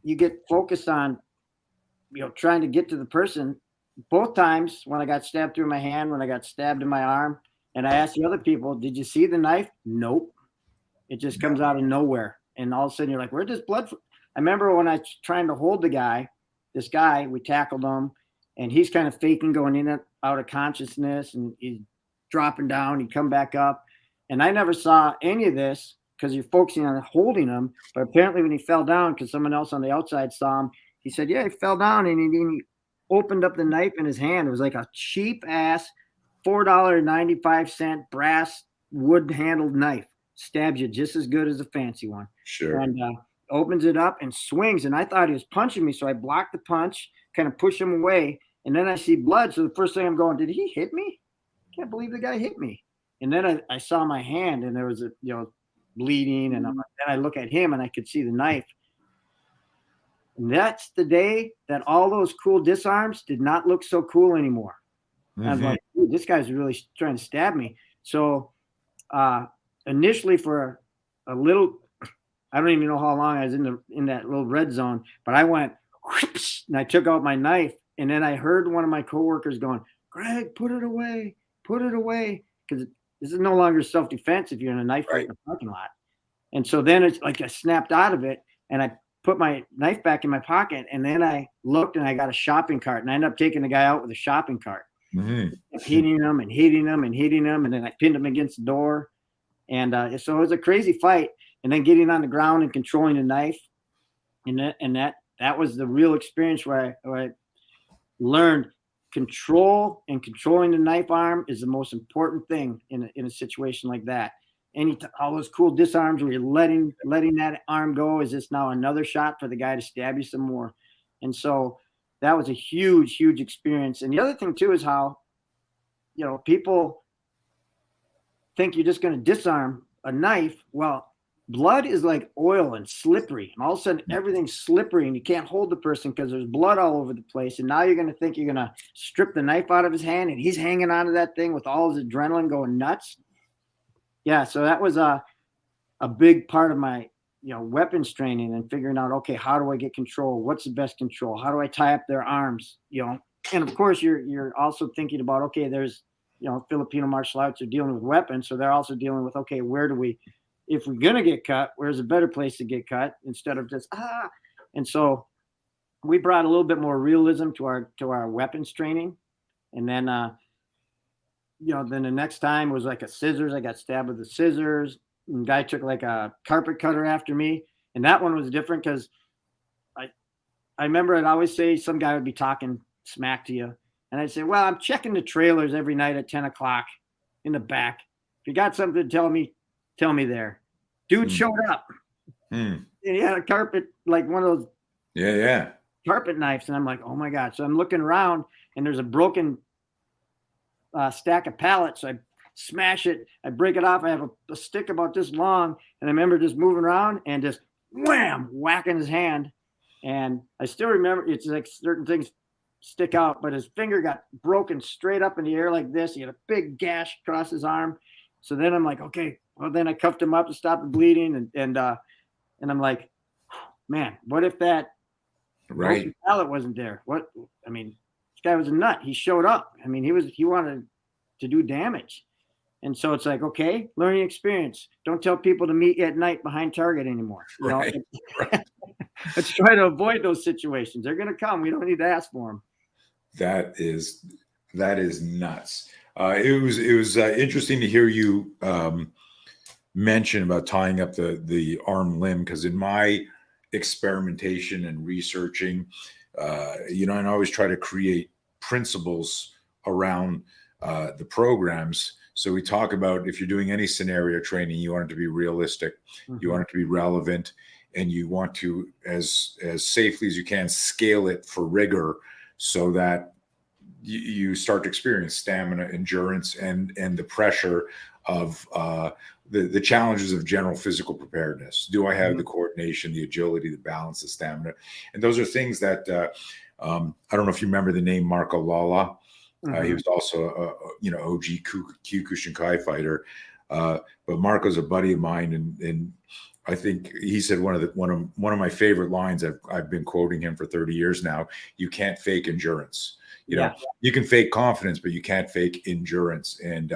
you get focused on, trying to get to the person. Both times when I got stabbed through my hand, when I got stabbed in my arm, and I asked the other people, did you see the knife? Nope. It just comes out of nowhere. And all of a sudden you're like, where'd this blood from? I remember when I was trying to hold this guy, we tackled him, and he's kind of faking going in and out of consciousness, and he's dropping down, he'd come back up. And I never saw any of this because you're focusing on holding him. But apparently when he fell down, because someone else on the outside saw him, he said, yeah, he fell down, and he opened up the knife in his hand. It was like a cheap ass $4.95 brass wood handled knife. Stabs you just as good as a fancy one. Sure. And opens it up and swings. And I thought he was punching me. So I blocked the punch, kind of push him away. And then I see blood. So the first thing I'm going, did he hit me? Can't believe the guy hit me. And then I saw my hand, and there was bleeding. And then I look at him, and I could see the knife. And that's the day that all those cool disarms did not look so cool anymore. Mm-hmm. I was like, dude, this guy's really trying to stab me. So initially for a little, I don't even know how long I was in that little red zone, but I went whoops, and I took out my knife, and then I heard one of my coworkers going, Greg, put it away, because this is no longer self-defense if you're in a knife fight in the parking lot. And so then it's like I snapped out of it, and I put my knife back in my pocket, and then I looked, and I got a shopping cart, and I ended up taking the guy out with a shopping cart, hitting him, and then I pinned him against the door. And so it was a crazy fight. And then getting on the ground and controlling the knife, and that that was the real experience where I learned control, and controlling the knife arm is the most important thing in a situation like that. All those cool disarms where you're letting that arm go is just now another shot for the guy to stab you some more. And so that was a huge experience. And the other thing too is how, people think you're just going to disarm a knife. Well, blood is like oil and slippery, and all of a sudden everything's slippery and you can't hold the person because there's blood all over the place. And now you're going to think you're going to strip the knife out of his hand and he's hanging onto that thing with all his adrenaline going nuts. Yeah, so that was a big part of my weapons training, and figuring out, okay, how do I get control? What's the best control? How do I tie up their arms? And of course you're also thinking about, okay, there's Filipino martial arts are dealing with weapons, so they're also dealing with, okay, where do we, if we're gonna get cut, where's a better place to get cut instead of just And so we brought a little bit more realism to our weapons training. And then then the next time was like a scissors. I got stabbed with the scissors. And the guy took like a carpet cutter after me, and that one was different because I remember I'd always say some guy would be talking smack to you, and I'd say, well, I'm checking the trailers every night at 10 o'clock in the back. If you got something to tell me there. Dude showed up. And he had a carpet, like one of those carpet knives. And I'm like, oh my God. So I'm looking around and there's a broken stack of pallets. So I smash it. I break it off. I have a stick about this long. And I remember just moving around and just wham, whacking his hand. And I still remember, it's like certain things stick out, but his finger got broken straight up in the air like this. He had a big gash across his arm. So then I'm like, okay, well, then I cuffed him up to stop the bleeding. And I'm like, man, what if that pallet wasn't there? This guy was a nut. He showed up. He wanted to do damage. And so it's like, okay, learning experience. Don't tell people to meet at night behind Target anymore. Right. Let's try to avoid those situations. They're going to come. We don't need to ask for them. That is nuts. It was interesting to hear you mention about tying up the arm limb, because in my experimentation and researching, and I always try to create principles around the programs. So we talk about, if you're doing any scenario training, you want it to be realistic, you want it to be relevant, and you want to, as safely as you can, scale it for rigor so that you start to experience stamina, endurance, and the pressure of the challenges of general physical preparedness. Do I have the coordination, the agility, the balance, the stamina? And those are things that I don't know if you remember the name Marco Lala. He was also a OG Kyokushinkai fighter, but Marco's a buddy of mine, and I think he said one of my favorite lines. I've been quoting him for 30 years now. You can't fake endurance. You can fake confidence, but you can't fake endurance. And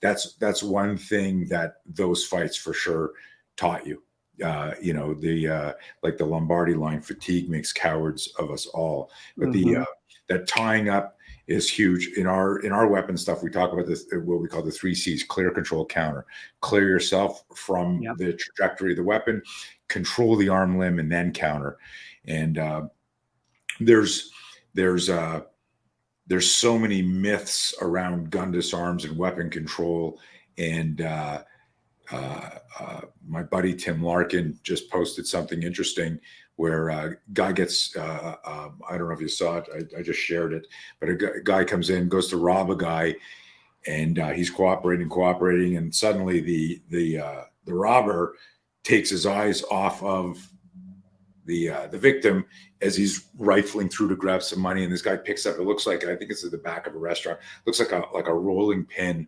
that's one thing that those fights for sure taught you. Like the Lombardi line, fatigue makes cowards of us all. But that tying up is huge. In our weapon stuff, we talk about this, what we call the 3 C's: clear, control, counter. Clear yourself from the trajectory of the weapon, control the arm limb, and then counter. And there's so many myths around gun disarms and weapon control. And my buddy Tim Larkin just posted something interesting where a guy gets, I don't know if you saw it, I just shared it, but a guy comes in, goes to rob a guy, and he's cooperating, and suddenly the robber takes his eyes off of the victim as he's rifling through to grab some money, and this guy picks up, it looks like, I think it's at the back of a restaurant, looks like a rolling pin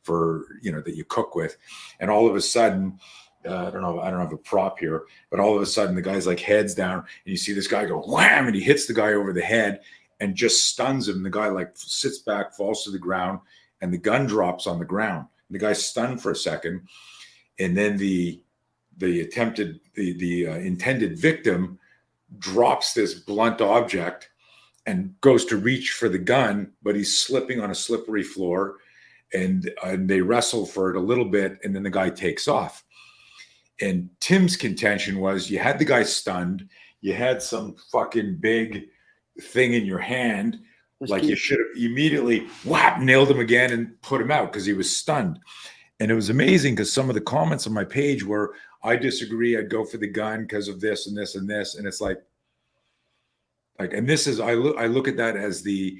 for that you cook with, and all of a sudden, I don't have a prop here, but all of a sudden the guy's like heads down, and you see this guy go wham, and he hits the guy over the head and just stuns him. The guy like sits back, falls to the ground, and the gun drops on the ground. And the guy's stunned for a second, and then the intended victim drops this blunt object and goes to reach for the gun, but he's slipping on a slippery floor, and they wrestle for it a little bit, and then the guy takes off. And Tim's contention was, you had the guy stunned, you had some fucking big thing in your hand, like you should have immediately whap, nailed him again and put him out because he was stunned. And it was amazing because some of the comments on my page were, I disagree, I'd go for the gun because of this and this and this. And it's like, and this is, I look at that as the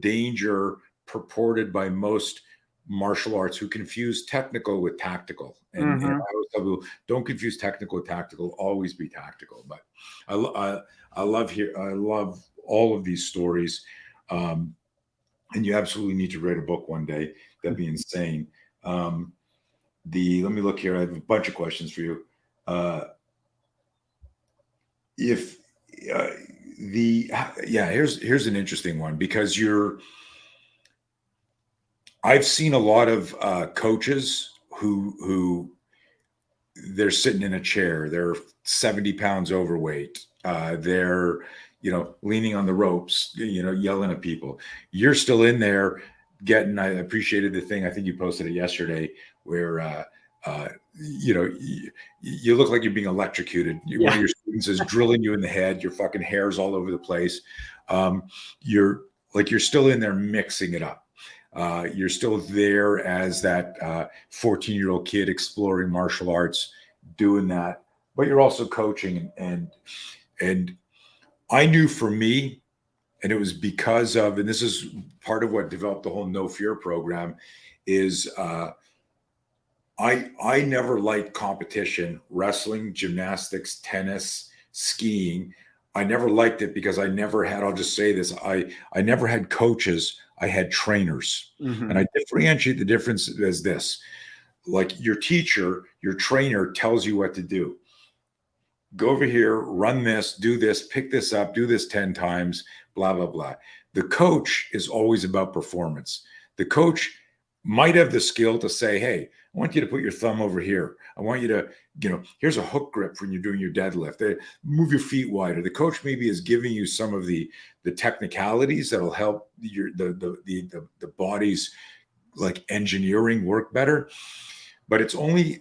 danger purported by most martial arts who confuse technical with tactical. And I always tell people, don't confuse technical with tactical, always be tactical. But I love all of these stories. And you absolutely need to write a book one day. That'd be insane. Let me look here. I have a bunch of questions for you. Here's an interesting one because I've seen a lot of coaches who they're sitting in a chair, they're 70 pounds overweight, they're leaning on the ropes, yelling at people. You're still in there getting. I appreciated the thing, I think you posted it yesterday, where you look like you're being electrocuted. One of your students is drilling you in the head. Your fucking hair's all over the place. You're still in there mixing it up. You're still there as that 14-year-old kid exploring martial arts, doing that, but you're also coaching. And I knew for me, and it was because of, and this is part of what developed the whole No Fear program, is I never liked competition, wrestling, gymnastics, tennis, skiing. I never liked it because I never had, I'll just say this, I never had coaches, I had trainers. And I differentiate the difference as this. Like your teacher, your trainer tells you what to do. Go over here, run this, do this, pick this up, do this 10 times, blah, blah, blah. The coach is always about performance. The coach might have the skill to say, hey, I want you to put your thumb over here. I want you to, here's a hook grip when you're doing your deadlift. Move your feet wider. The coach maybe is giving you some of the technicalities that'll help the body's like engineering work better. But it's only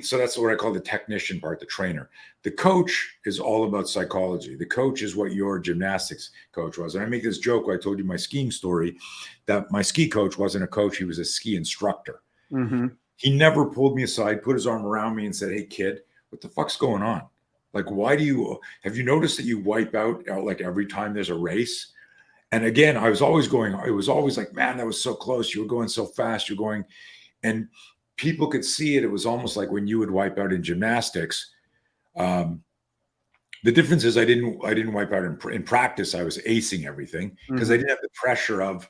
so that's what I call the technician part, the trainer. The coach is all about psychology. The coach is what your gymnastics coach was. And I make this joke where I told you my skiing story, that my ski coach wasn't a coach, he was a ski instructor. He never pulled me aside, put his arm around me and said, hey kid, what the fuck's going on? Like, have you noticed that you wipe out like every time there's a race? And again, it was always like, man, that was so close. You were going so fast. And people could see it. It was almost like when you would wipe out in gymnastics. The difference is I didn't wipe out in practice. I was acing everything because I didn't have the pressure of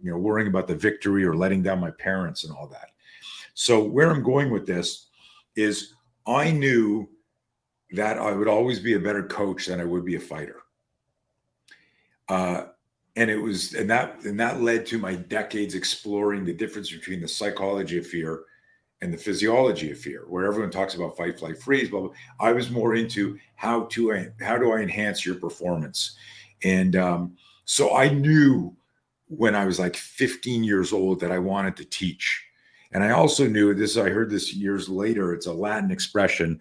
worrying about the victory or letting down my parents and all that. So where I'm going with this is I knew that I would always be a better coach than I would be a fighter. And that led to my decades exploring the difference between the psychology of fear and the physiology of fear, where everyone talks about fight, flight, freeze, blah, blah. I was more into how do I enhance your performance? And so I knew when I was like 15 years old that I wanted to teach. And I also knew this, I heard this years later, it's a Latin expression.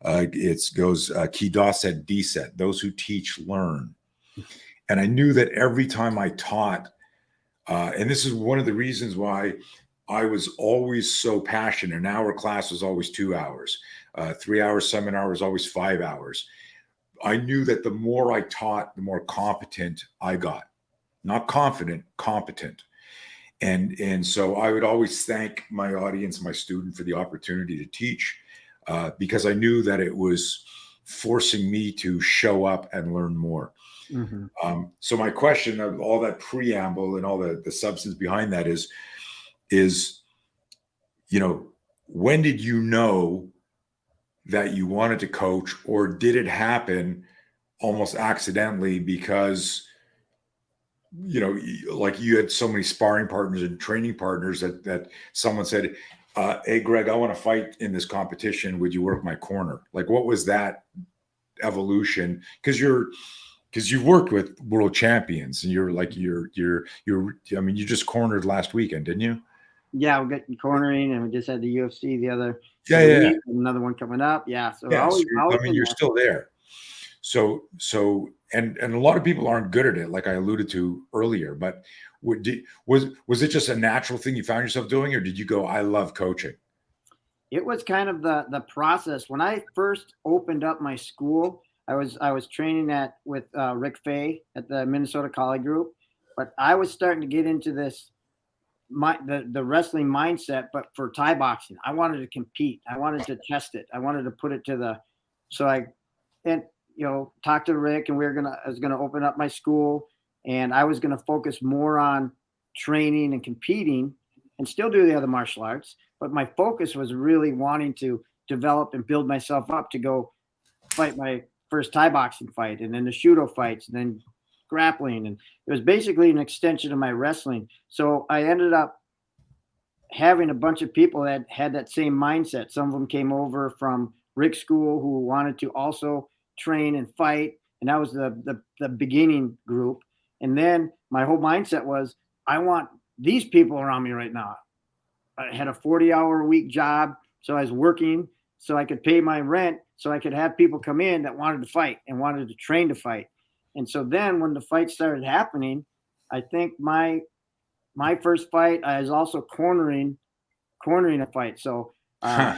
It goes, qui docet decet, those who teach learn. And I knew that every time I taught, and this is one of the reasons why I was always so passionate. An hour class was always 2 hours. 3 hours seminar was always 5 hours. I knew that the more I taught, the more competent I got. Not confident, competent. And so I would always thank my audience, my student, for the opportunity to teach, because I knew that it was forcing me to show up and learn more. So my question of all that preamble and all the substance behind that is, when did you know that you wanted to coach, or did it happen almost accidentally because, like you had so many sparring partners and training partners that someone said, hey, Greg, I want to fight in this competition. Would you work my corner? Like, what was that evolution? Because you've worked with world champions and you just cornered last weekend, didn't you? Yeah, we're getting cornering, and we just had the UFC the other Yeah. week, another one coming up. Yeah, so Yeah. So always I mean, been you're there. still there. And a lot of people aren't good at it, like I alluded to earlier. But was it just a natural thing you found yourself doing, or did you go, I love coaching? It was kind of the process. When I first opened up my school, I was training with Rick Fay at the Minnesota Collie Group, but I was starting to get into this the wrestling mindset, but for Thai boxing. I wanted to compete. I wanted to test it. I wanted to put it to the so I and talked to Rick, and I was gonna open up my school, and I was gonna focus more on training and competing and still do the other martial arts, but my focus was really wanting to develop and build myself up to go fight my first Thai boxing fight, and then the Shudo fights, and then grappling, and it was basically an extension of my wrestling. So I ended up having a bunch of people that had that same mindset. Some of them came over from Rick's school who wanted to also train and fight, and that was the beginning group. And then my whole mindset was, I want these people around me right now. I had a 40-hour a week job, so I was working so I could pay my rent, so I could have people come in that wanted to fight and wanted to train to fight. And so then when the fight started happening, I think my first fight, I was also cornering a fight. So I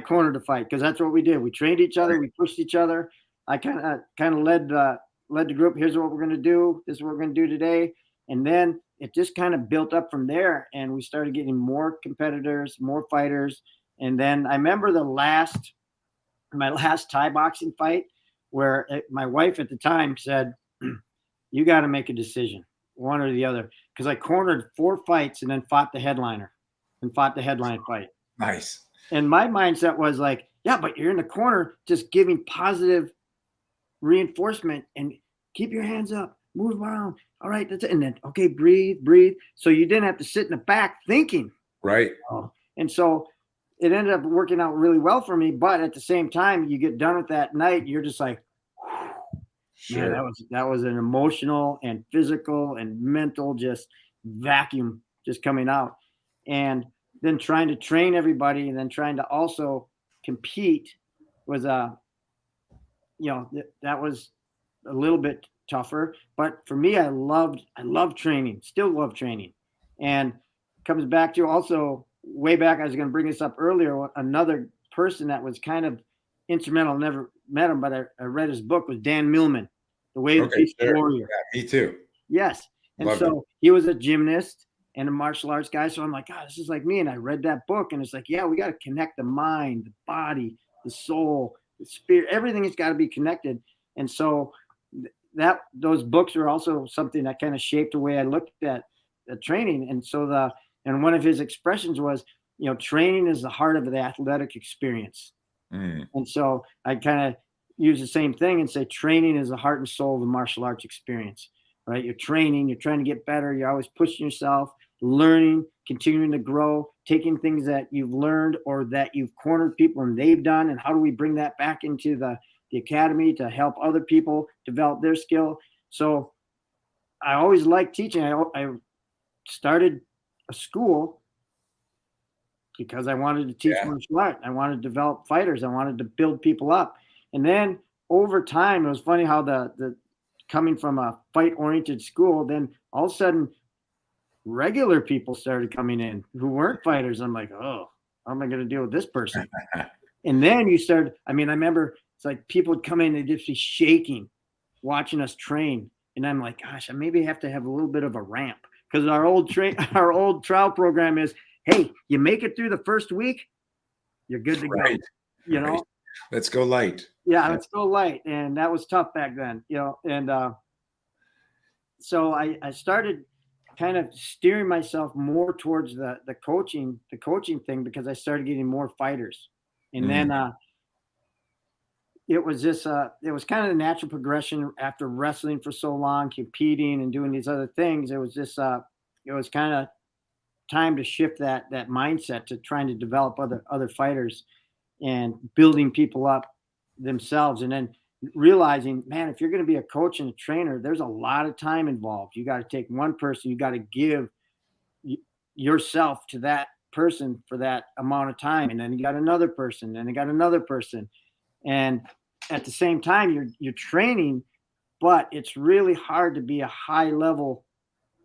cornered a fight because that's what we did. We trained each other, we pushed each other. I kind of led the group. Here's what we're going to do. This is what we're going to do today. And then it just kind of built up from there, and we started getting more competitors, more fighters. And then I remember my last Thai boxing fight where my wife at the time said, "You got to make a decision, one or the other," because I cornered 4 fights and then fought the headliner and fought the headline fight. Nice. And my mindset was like, yeah, but you're in the corner just giving positive reinforcement and keep your hands up, move around. All right, that's it. And then, okay, breathe, breathe. So you didn't have to sit in the back thinking. Right. And so it ended up working out really well for me. But at the same time, you get done with that night, you're just like, man, Sure. that was an emotional and physical and mental just vacuum just coming out. And then trying to train everybody and then trying to also compete was that was a little bit tougher. But for me, I loved training, still love training. And comes back to also way back, I was going to bring this up earlier, another person that was kind of instrumental, never met him, but I read his book, was Dan Millman, The Way of the Okay. Peaceful Sure. Warrior. Yeah, me too. Yes. And Loved so he was a gymnast and a martial arts guy. So I'm like, God, this is like me. And I read that book, and it's like, yeah, we got to connect the mind, the body, the soul, the spirit. Everything has got to be connected. And so those books are also something that kind of shaped the way I looked at training. And so and one of his expressions was, training is the heart of the athletic experience. Mm. And so I kind of use the same thing and say training is the heart and soul of the martial arts experience, right? You're training, you're trying to get better, you're always pushing yourself, learning, continuing to grow, taking things that you've learned or that you've cornered people and they've done, and how do we bring that back into the academy to help other people develop their skill. So I always liked teaching. I started a school because I wanted to teach martial art. I wanted to develop fighters. I wanted to build people up. And then over time, it was funny how the coming from a fight oriented school, then all of a sudden regular people started coming in who weren't fighters. I'm like, oh, how am I going to deal with this person? And then I remember it's like people would come in and just be shaking watching us train. And I'm like, gosh, I maybe have to have a little bit of a ramp, because our old trial program is, hey, you make it through the first week, you're good to go. You know, let's go light. Yeah, let's go light. And that was tough back then, and so I started kind of steering myself more towards the coaching thing, because I started getting more fighters. And then it was kind of the natural progression after wrestling for so long, competing and doing these other things. It was just it was kind of time to shift that mindset to trying to develop other fighters and building people up themselves. And then realizing, man, if you're going to be a coach and a trainer, there's a lot of time involved. You got to take one person, you got to give yourself to that person for that amount of time. And then you got another person, and you got another person. And at the same time, you're training, but it's really hard to be a high level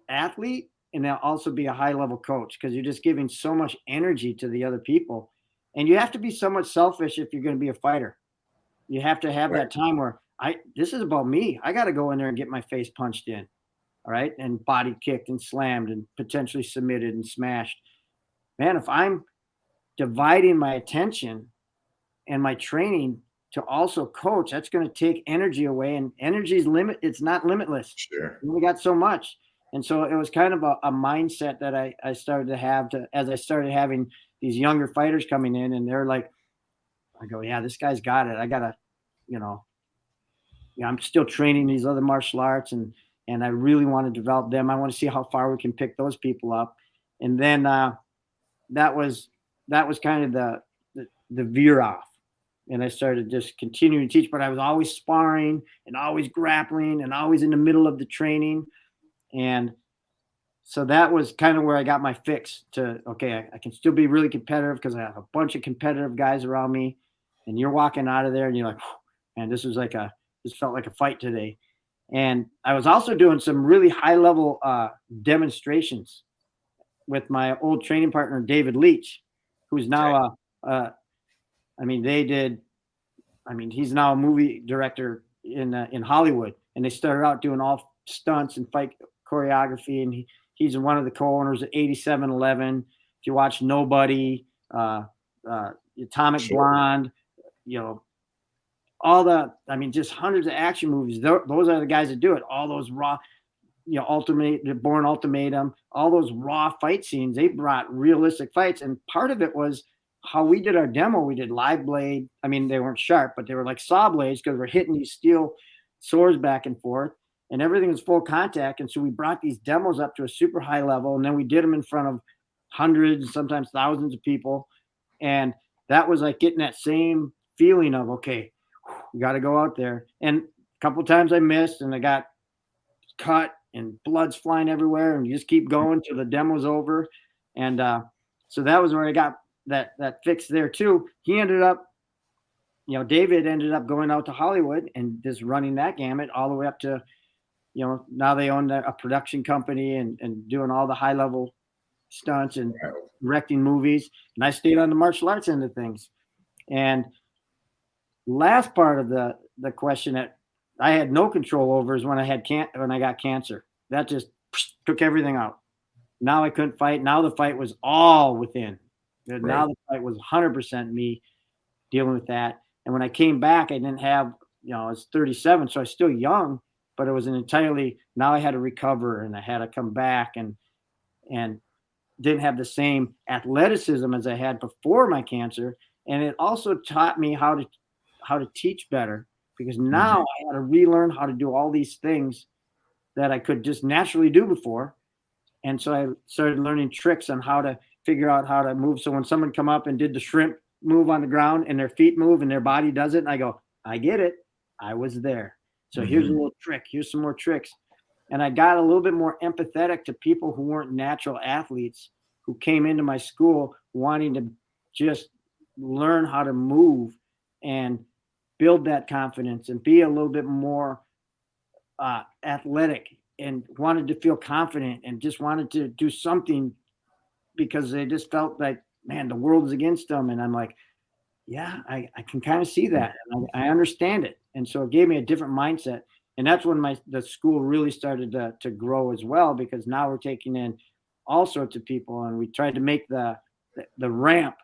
athlete and then also be a high level coach, because you're just giving so much energy to the other people. And you have to be somewhat selfish if you're going to be a fighter. You have to have that time where this is about me. I got to go in there and get my face punched in. All right. And body kicked and slammed and potentially submitted and smashed. Man, if I'm dividing my attention and my training to also coach, that's going to take energy away, and energy is it's not limitless. Sure. We got so much. And so it was kind of a mindset that I started to have as I started having these younger fighters coming in, and they're like, I go, yeah, this guy's got it. I got to, I'm still training these other martial arts, and I really want to develop them. I want to see how far we can pick those people up. And then that was kind of the veer off. And I started just continuing to teach, but I was always sparring and always grappling and always in the middle of the training. And so that was kind of where I got my fix to, okay, I can still be really competitive because I have a bunch of competitive guys around me. And you're walking out of there and you're like, man, this felt like a fight today. And I was also doing some really high level demonstrations with my old training partner, David Leach, who's now he's now a movie director in Hollywood, and they started out doing all stunts and fight choreography. And he's one of the co-owners of 8711. If you watch Nobody, Atomic Blonde, just hundreds of action movies. Those are the guys that do it. All those raw, Born Ultimatum, all those raw fight scenes, they brought realistic fights. And part of it was how we did our demo. We did live blade. I mean, they weren't sharp, but they were like saw blades because we're hitting these steel swords back and forth, and everything was full contact. And so we brought these demos up to a super high level, and then we did them in front of hundreds, sometimes thousands of people. And that was like getting that same feeling of, okay, we got to go out there. And a couple of times I missed and I got cut and blood's flying everywhere, and you just keep going till the demo's over. And so that was where I got that fix there too. He ended up, David ended up going out to Hollywood and just running that gamut all the way up to, now they own a production company and doing all the high level stunts and directing movies. And I stayed on the martial arts end of things. And last part of the question that I had no control over is when I got cancer. That just took everything out. Now I couldn't fight. Now the fight was all within. Right. Now the fight was 100% me dealing with that. And when I came back, I didn't have, I was 37, so I was still young, but it was now I had to recover and I had to come back and didn't have the same athleticism as I had before my cancer. And it also taught me how to teach better, because now I had to relearn how to do all these things that I could just naturally do before. And so I started learning tricks on how to figure out how to move. So when someone come up and did the shrimp move on the ground and their feet move and their body does it, and I go, I get it. I was there. So here's a little trick. Here's some more tricks. And I got a little bit more empathetic to people who weren't natural athletes, who came into my school wanting to just learn how to move and build that confidence and be a little bit more athletic, and wanted to feel confident and just wanted to do something because they just felt like, man, the world is against them. And I'm like, yeah, I can kind of see that. And I understand it. And so it gave me a different mindset. And that's when the school really started to grow as well, because now we're taking in all sorts of people, and we tried to make the ramp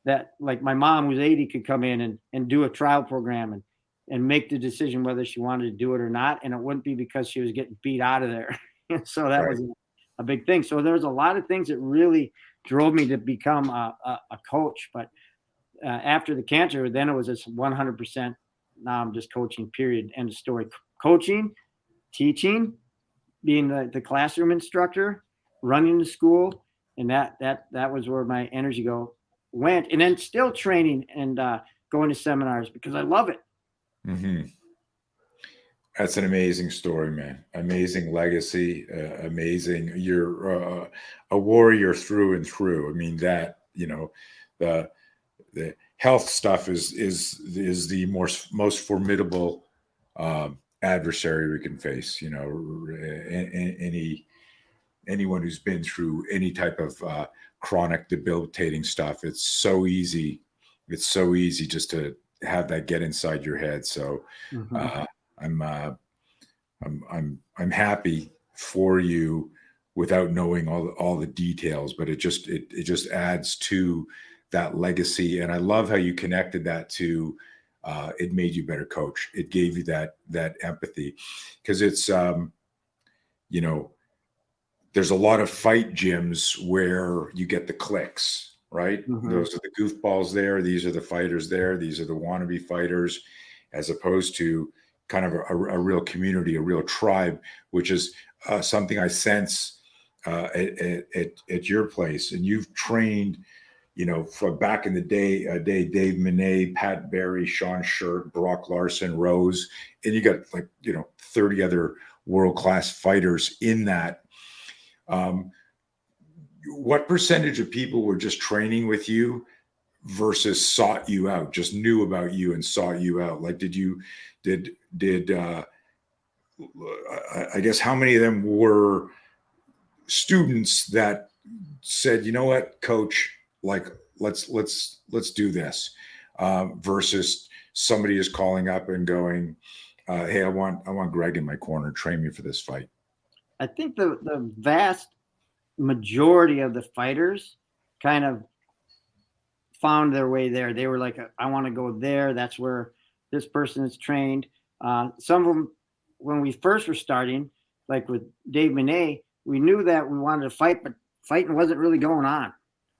that, like, my mom, who's 80, could come in and do a trial program and make the decision whether she wanted to do it or not. And it wouldn't be because she was getting beat out of there. So that was a big thing. So there was a lot of things that really drove me to become a coach. But after the cancer, then it was just 100%. Now I'm just coaching, period. End of story. Coaching, teaching, being the classroom instructor, running the school. And that was where my energy went. And then still training and going to seminars because I love it. Mm-hmm. That's an amazing story, man. Amazing legacy. Amazing. You're a warrior through and through. I mean that, the the health stuff is the most formidable adversary we can face. Anyone who's been through any type of chronic debilitating stuff, it's so easy. It's so easy just to have that get inside your head. So uh, I'm I'm happy for you without knowing all the details, but it just adds to that legacy. And I love how you connected that to it made you a better coach. It gave you that empathy, because it's you know there's a lot of fight gyms where you get the clicks, right? Mhm. Those are the goofballs there. These are the fighters there. These are the wannabe fighters, as opposed to kind of a real community, a real tribe, which is something I sense at your place. And you've trained, from back in the day, Dave Monet, Pat Barry, Sean Shirk, Brock Larson, Rose, and you got 30 other world-class fighters in that. Um, what percentage of people were just training with you versus sought you out, just knew about you and sought you out? Like, did I guess how many of them were students that said, you know what, coach, like let's do this, versus somebody is calling up and going, hey, I want Greg in my corner, train me for this fight. I think the vast majority of the fighters kind of found their way there. They were like, I want to go there. That's where this person is trained. Some of them, when we first were starting, like with Dave Monet, we knew that we wanted to fight, but fighting wasn't really going on,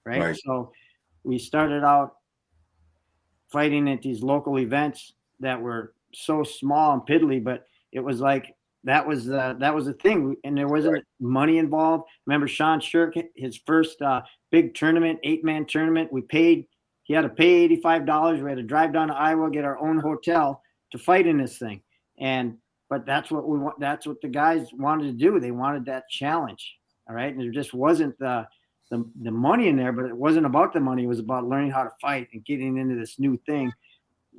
right? Right. So we started out fighting at these local events that were so small and piddly, but it was like that was the thing, and there wasn't Right. money involved. Remember Sean Shirk, his first big tournament, 8-man tournament. He had to pay $85. We had to drive down to Iowa, get our own hotel to fight in this thing, but that's what we want. That's what the guys wanted to do. They wanted that challenge, all right. And there just wasn't the money in there, but it wasn't about the money. It was about learning how to fight and getting into this new thing,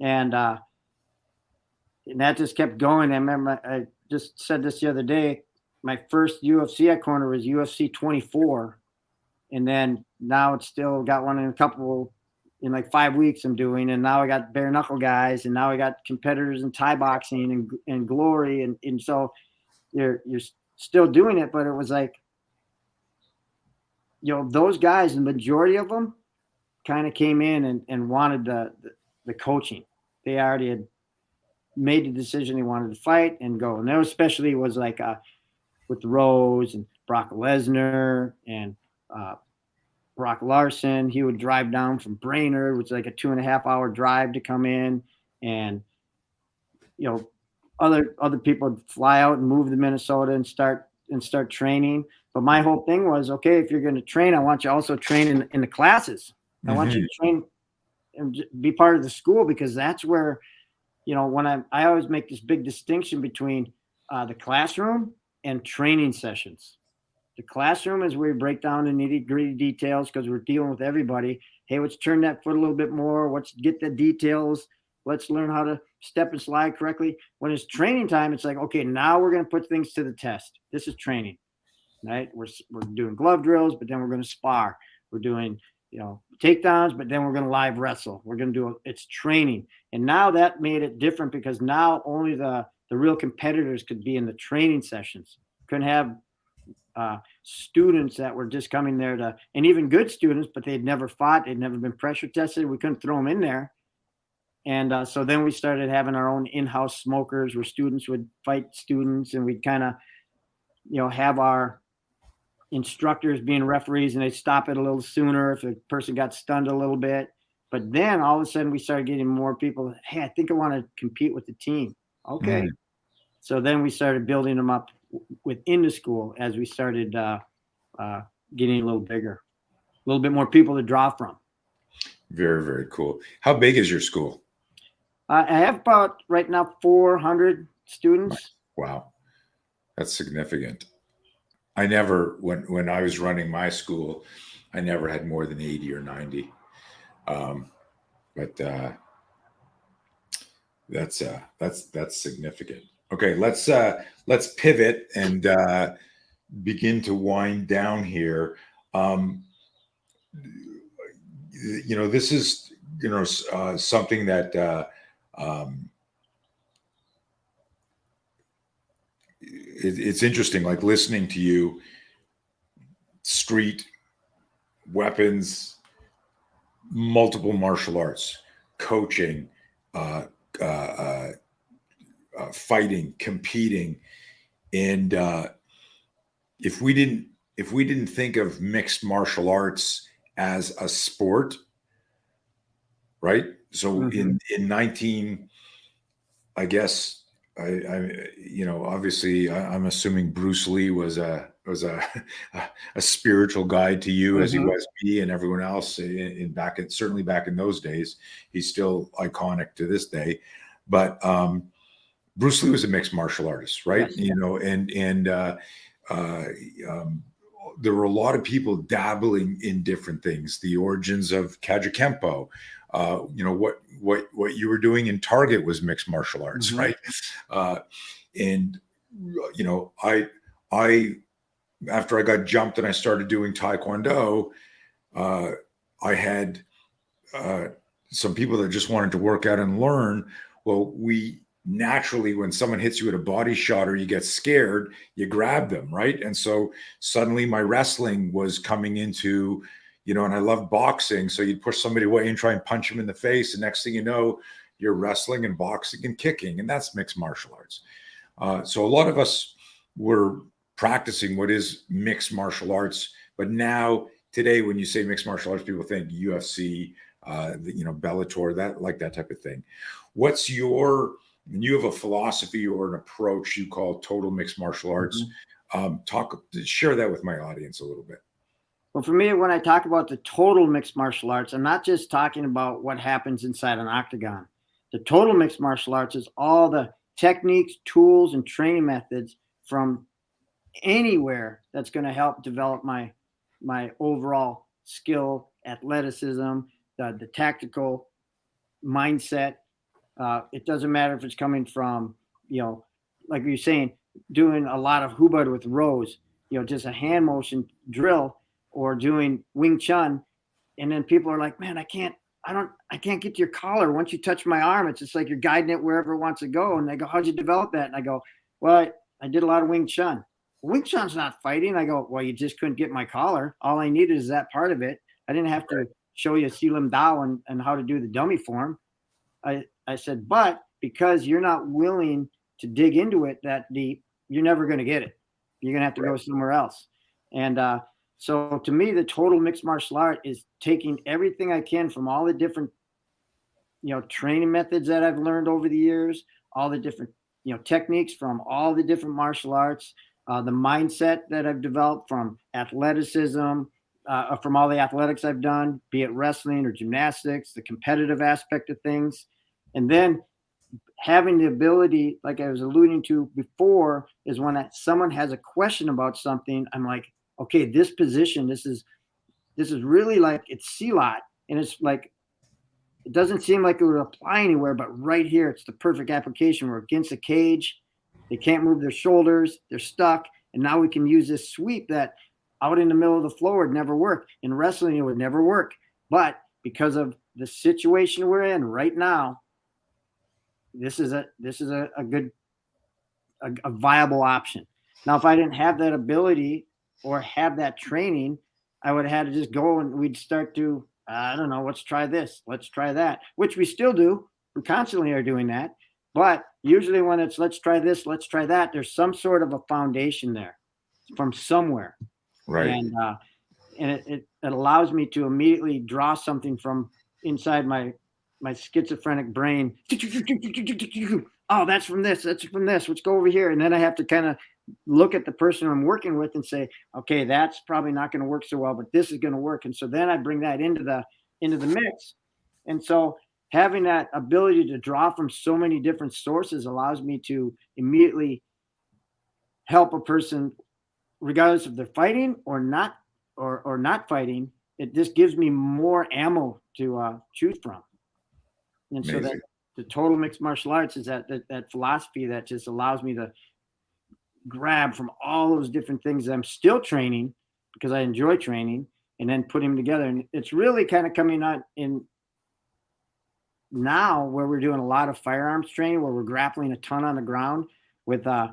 and that just kept going. I remember I just said this the other day. My first UFC at corner was UFC 24, and then now it's still got one in like 5 weeks I'm doing, and now I got bare knuckle guys, and now I got competitors in Thai boxing and Glory, and so you're still doing it, but it was like, those guys, the majority of them kind of came in and wanted the coaching. They already had made the decision they wanted to fight and go. And that especially was like with Rose and Brock Lesnar and Brock Larson. He would drive down from Brainerd, which is like a 2.5-hour drive to come in. And, other people would fly out and move to Minnesota and start training. But my whole thing was, okay, if you're going to train, I want you also train in the classes. I want you to train and be part of the school, because that's where, when I always make this big distinction between the classroom and training sessions. The classroom is where we break down the nitty gritty details, because we're dealing with everybody. Hey, let's turn that foot a little bit more. Let's get the details. Let's learn how to step and slide correctly. When it's training time, it's like, okay, now we're going to put things to the test. This is training, right? We're doing glove drills, but then we're going to spar. We're doing takedowns, but then we're going to live wrestle. We're going to do it's training. And now that made it different, because now only the real competitors could be in the training sessions. Couldn't have students that were just coming there and even good students, but they'd never fought. They'd never been pressure tested. We couldn't throw them in there. And so then we started having our own in-house smokers, where students would fight students, and we'd kind of, have our instructors being referees, and they'd stop it a little sooner if a person got stunned a little bit. But then all of a sudden we started getting more people. Hey, I think I want to compete with the team. Okay. So then we started building them up within the school as we started getting a little bigger, a little bit more people to draw from. Very, very cool. How big is your school? I have about right now 400 students. Wow. That's significant. I never, when I was running my school, I never had more than 80 or 90. But that's significant. Okay, let's pivot and begin to wind down here. This is something that it's interesting, like listening to you. Street weapons, multiple martial arts, coaching, uh, uh, fighting, competing, and if we didn't think of mixed martial arts as a sport, right? So in 19, I guess obviously I'm assuming Bruce Lee was a spiritual guide to you as he was me and everyone else certainly back in those days. He's still iconic to this day, but Bruce Lee was a mixed martial artist, right? Yes. And there were a lot of people dabbling in different things. The origins of Kajikempo, what you were doing in Target was mixed martial arts, right? And I after I got jumped and I started doing Taekwondo, I had some people that just wanted to work out and learn. Well, we naturally, when someone hits you with a body shot or you get scared, you grab them, right? And so suddenly my wrestling was coming into, and I love boxing. So you'd push somebody away and try and punch them in the face. And next thing you know, you're wrestling and boxing and kicking, and that's mixed martial arts. So a lot of us were practicing what is mixed martial arts. But now today, when you say mixed martial arts, people think UFC, Bellator, that type of thing. What's you have a philosophy or an approach you call total mixed martial arts. Share that with my audience a little bit. Well, for me, when I talk about the total mixed martial arts, I'm not just talking about what happens inside an octagon. The total mixed martial arts is all the techniques, tools, and training methods from anywhere that's going to help develop my overall skill, athleticism, the tactical mindset. It doesn't matter if it's coming from, like you're saying, doing a lot of hubad with rows, just a hand motion drill, or doing Wing Chun. And then people are like, man, I can't get to your collar. Once you touch my arm, it's just like you're guiding it wherever it wants to go. And they go, how'd you develop that? And I go, well, I did a lot of Wing Chun. Wing Chun's not fighting. I go, well, you just couldn't get my collar. All I needed is that part of it. I didn't have to show you Selim Dao and how to do the dummy form. I said, but because you're not willing to dig into it that deep, you're never going to get it. You're going to have to go somewhere else. And so to me, the total mixed martial art is taking everything I can from all the different, training methods that I've learned over the years, all the different, techniques from all the different martial arts, the mindset that I've developed from athleticism, from all the athletics I've done, be it wrestling or gymnastics, the competitive aspect of things. And then having the ability, like I was alluding to before, is when someone has a question about something, I'm like, okay, this position, this is really like it's Silat, and it's like, it doesn't seem like it would apply anywhere, but right here, it's the perfect application. We're against a cage. They can't move their shoulders. They're stuck. And now we can use this sweep that out in the middle of the floor would never work. In wrestling, it would never work. But because of the situation we're in right now, this is a good, a viable option. Now, if I didn't have that ability or have that training, I would have had to just go and we'd start to, I don't know, let's try this, let's try that, which we still do. We constantly are doing that. But usually when it's let's try this, let's try that, there's some sort of a foundation there from somewhere. Right. And it allows me to immediately draw something from inside my schizophrenic brain. Oh, that's from this. That's from this. Let's go over here. And then I have to kind of look at the person I'm working with and say, okay, that's probably not going to work so well, but this is going to work. And so then I bring that into the mix. And so having that ability to draw from so many different sources allows me to immediately help a person, regardless if they're fighting or not, or not fighting. It just gives me more ammo to choose from. And so that Amazing. the total mixed martial arts is that philosophy that just allows me to grab from all those different things that I'm still training because I enjoy training, and then put them together. And it's really kind of coming out in now where we're doing a lot of firearms training, where we're grappling a ton on the ground with a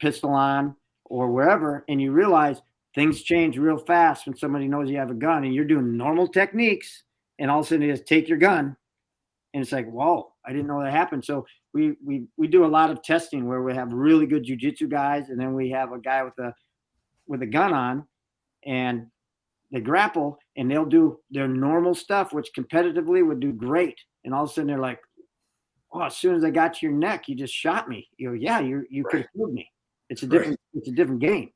pistol on or wherever, and you realize things change real fast when somebody knows you have a gun and you're doing normal techniques, and all of a sudden you just take your gun, and it's like, whoa, I didn't know that happened. So we do a lot of testing where we have really good jiu-jitsu guys, and then we have a guy with a gun on, and they grapple, and they'll do their normal stuff, which competitively would do great. And all of a sudden they're like, oh, as soon as I got to your neck, you just shot me. You go, yeah, you could have killed me. It's a different game.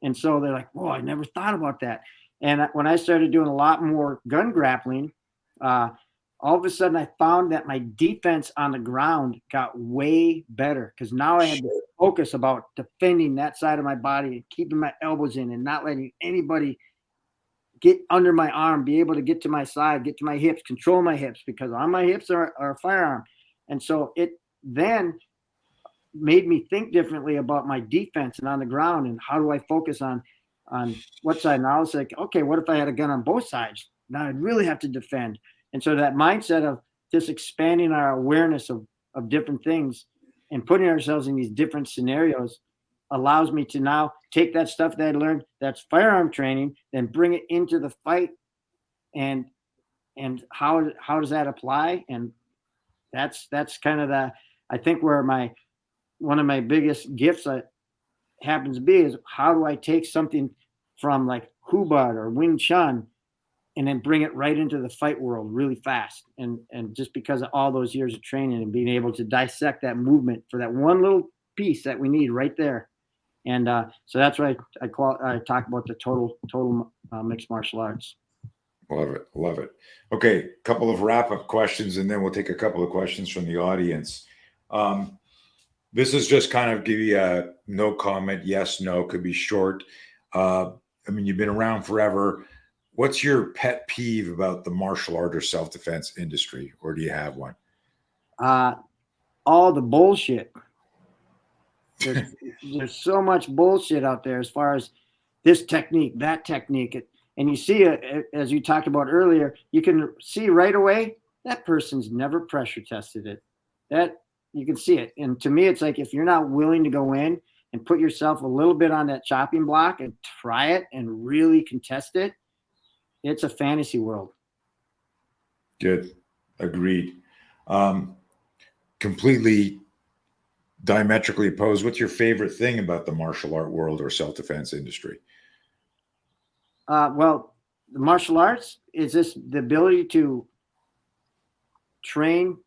And so they're like, whoa, I never thought about that. And when I started doing a lot more gun grappling, all of a sudden I found that my defense on the ground got way better, because now I had to focus about defending that side of my body and keeping my elbows in and not letting anybody get under my arm, be able to get to my side, get to my hips, control my hips, because on my hips are a firearm. And so it then made me think differently about my defense and on the ground, and how do I focus on what side. And I was like, okay, what if I had a gun on both sides? Now I'd really have to defend. And so that mindset of just expanding our awareness of different things and putting ourselves in these different scenarios allows me to now take that stuff that I learned, that's firearm training, then bring it into the fight. And how does that apply? And that's kind of I think where one of my biggest gifts happens to be is, how do I take something from like Hubad or Wing Chun and then bring it right into the fight world really fast. And just because of all those years of training and being able to dissect that movement for that one little piece that we need right there. And so that's why I talk about the total mixed martial arts. Love it. Okay, couple of wrap-up questions, and then we'll take a couple of questions from the audience. This is just kind of give you a no comment, yes, no, could be short. I mean, you've been around forever. What's your pet peeve about the martial art or self-defense industry, or do you have one? All the bullshit. There's so much bullshit out there as far as this technique, that technique. And you see it, as you talked about earlier, you can see right away that person's never pressure tested it. That you can see it. And to me, it's like, if you're not willing to go in and put yourself a little bit on that chopping block and try it and really contest it, it's a fantasy world. Good. Agreed. Completely diametrically opposed. What's your favorite thing about the martial art world or self-defense industry? Well, the martial arts is just the ability to train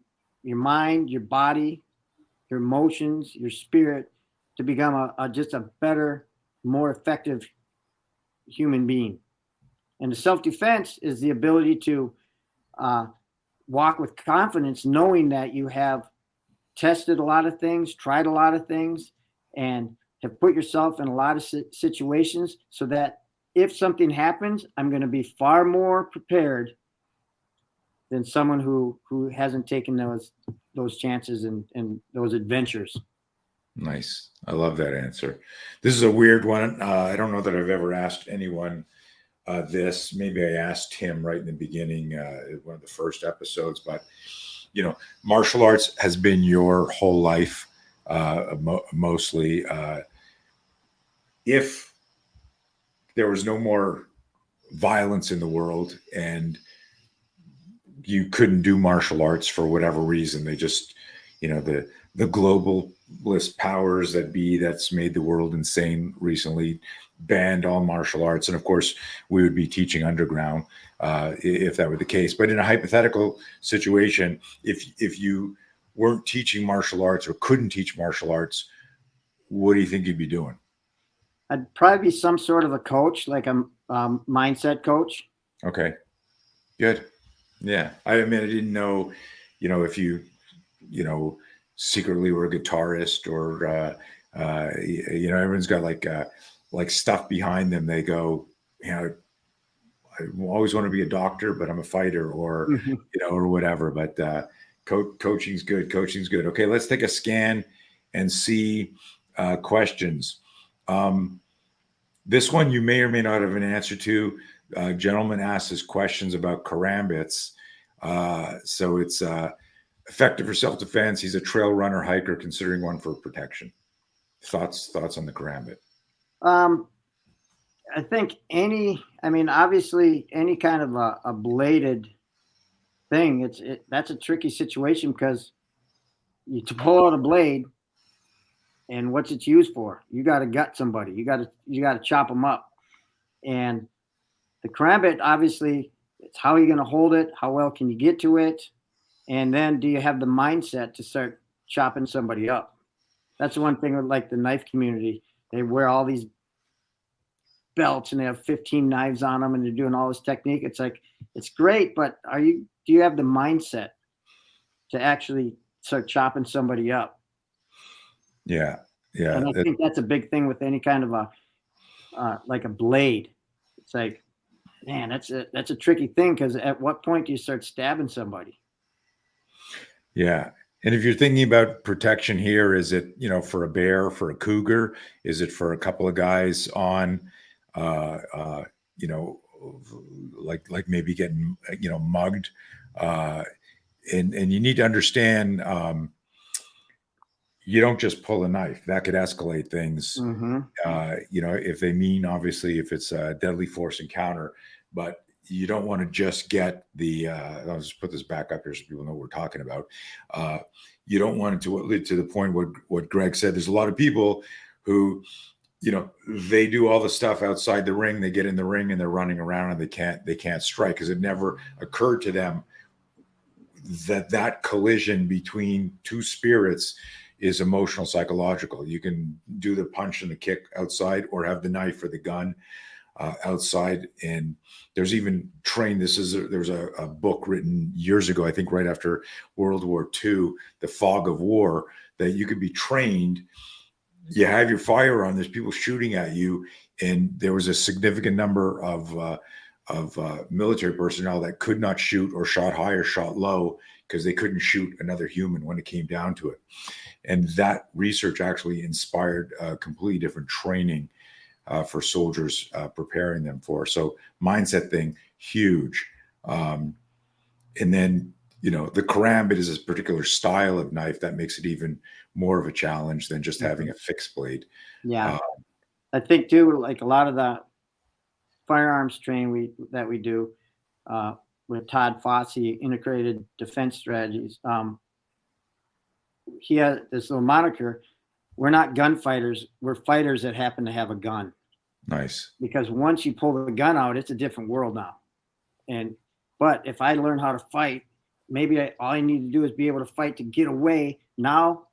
your mind, your body, your emotions, your spirit to become just a better, more effective human being. And the self-defense is the ability to walk with confidence, knowing that you have tested a lot of things, tried a lot of things, and have put yourself in a lot of situations so that if something happens, I'm going to be far more prepared than someone who hasn't taken those chances and those adventures. Nice. I love that answer. This is a weird one. I don't know that I've ever asked anyone this. Maybe I asked him right in the beginning, one of the first episodes, but martial arts has been your whole life, mostly. If there was no more violence in the world and you couldn't do martial arts for whatever reason, they just, the globalist powers that be, that's made the world insane recently, banned all martial arts. And of course, we would be teaching underground if that were the case. But in a hypothetical situation, if you weren't teaching martial arts or couldn't teach martial arts, what do you think you'd be doing? I'd probably be some sort of a coach, like a mindset coach. Okay, good. Yeah. I mean, I didn't know, if secretly were a guitarist or, everyone's got like stuff behind them. They go, I always want to be a doctor, but I'm a fighter, or Mhm. or whatever. But coaching's good. Coaching's good. Okay, let's take a scan and see questions. Um, this one you may or may not have an answer to. Gentleman asks us questions about karambits. So it's effective for self-defense. He's a trail runner, hiker, considering one for protection. Thoughts on the karambit? Um, I think obviously any kind of a bladed thing, that's a tricky situation because you to pull out a blade and what's it used for? You got to gut somebody. You got to chop them up. And the karambit, obviously, it's how you're going to hold it. How well can you get to it? And then do you have the mindset to start chopping somebody up? That's one thing with like the knife community. They wear all these belts and they have 15 knives on them and they're doing all this technique. It's like, it's great, but do you have the mindset to actually start chopping somebody up? Yeah, yeah. And I think that's a big thing with any kind of like a blade. It's like, man, that's a tricky thing because at what point do you start stabbing somebody? Yeah. And if you're thinking about protection here, is it, for a bear, for a cougar? Is it for a couple of guys on, uh, uh, you know, like maybe getting, mugged? Uh, and you need to understand, you don't just pull a knife. That could escalate things. Mm-hmm. If they mean, obviously, if it's a deadly force encounter, but you don't want to just get the, I'll just put this back up here so people know what we're talking about. You don't want it to lead to the point what Greg said. There's a lot of people who, they do all the stuff outside the ring. They get in the ring and they're running around and they can't strike because it never occurred to them that collision between two spirits is emotional, psychological. You can do the punch and the kick outside or have the knife or the gun outside. And there's even there's a book written years ago, I think right after World War II, The Fog of War, that you could be trained. You have your firearm, there's people shooting at you. And there was a significant number of military personnel that could not shoot or shot high or shot low because they couldn't shoot another human when it came down to it. And that research actually inspired a completely different training for soldiers, preparing them for. So mindset thing, huge. And then, the karambit is a particular style of knife that makes it even more of a challenge than just having a fixed blade. Yeah. I think too, like a lot of the firearms training that we do with Todd Fossey, Integrated Defense Strategies. He has this little moniker. We're not gunfighters. We're fighters that happen to have a gun. Nice. Because once you pull the gun out, it's a different world now. But if I learn how to fight, maybe all I need to do is be able to fight to get away. Now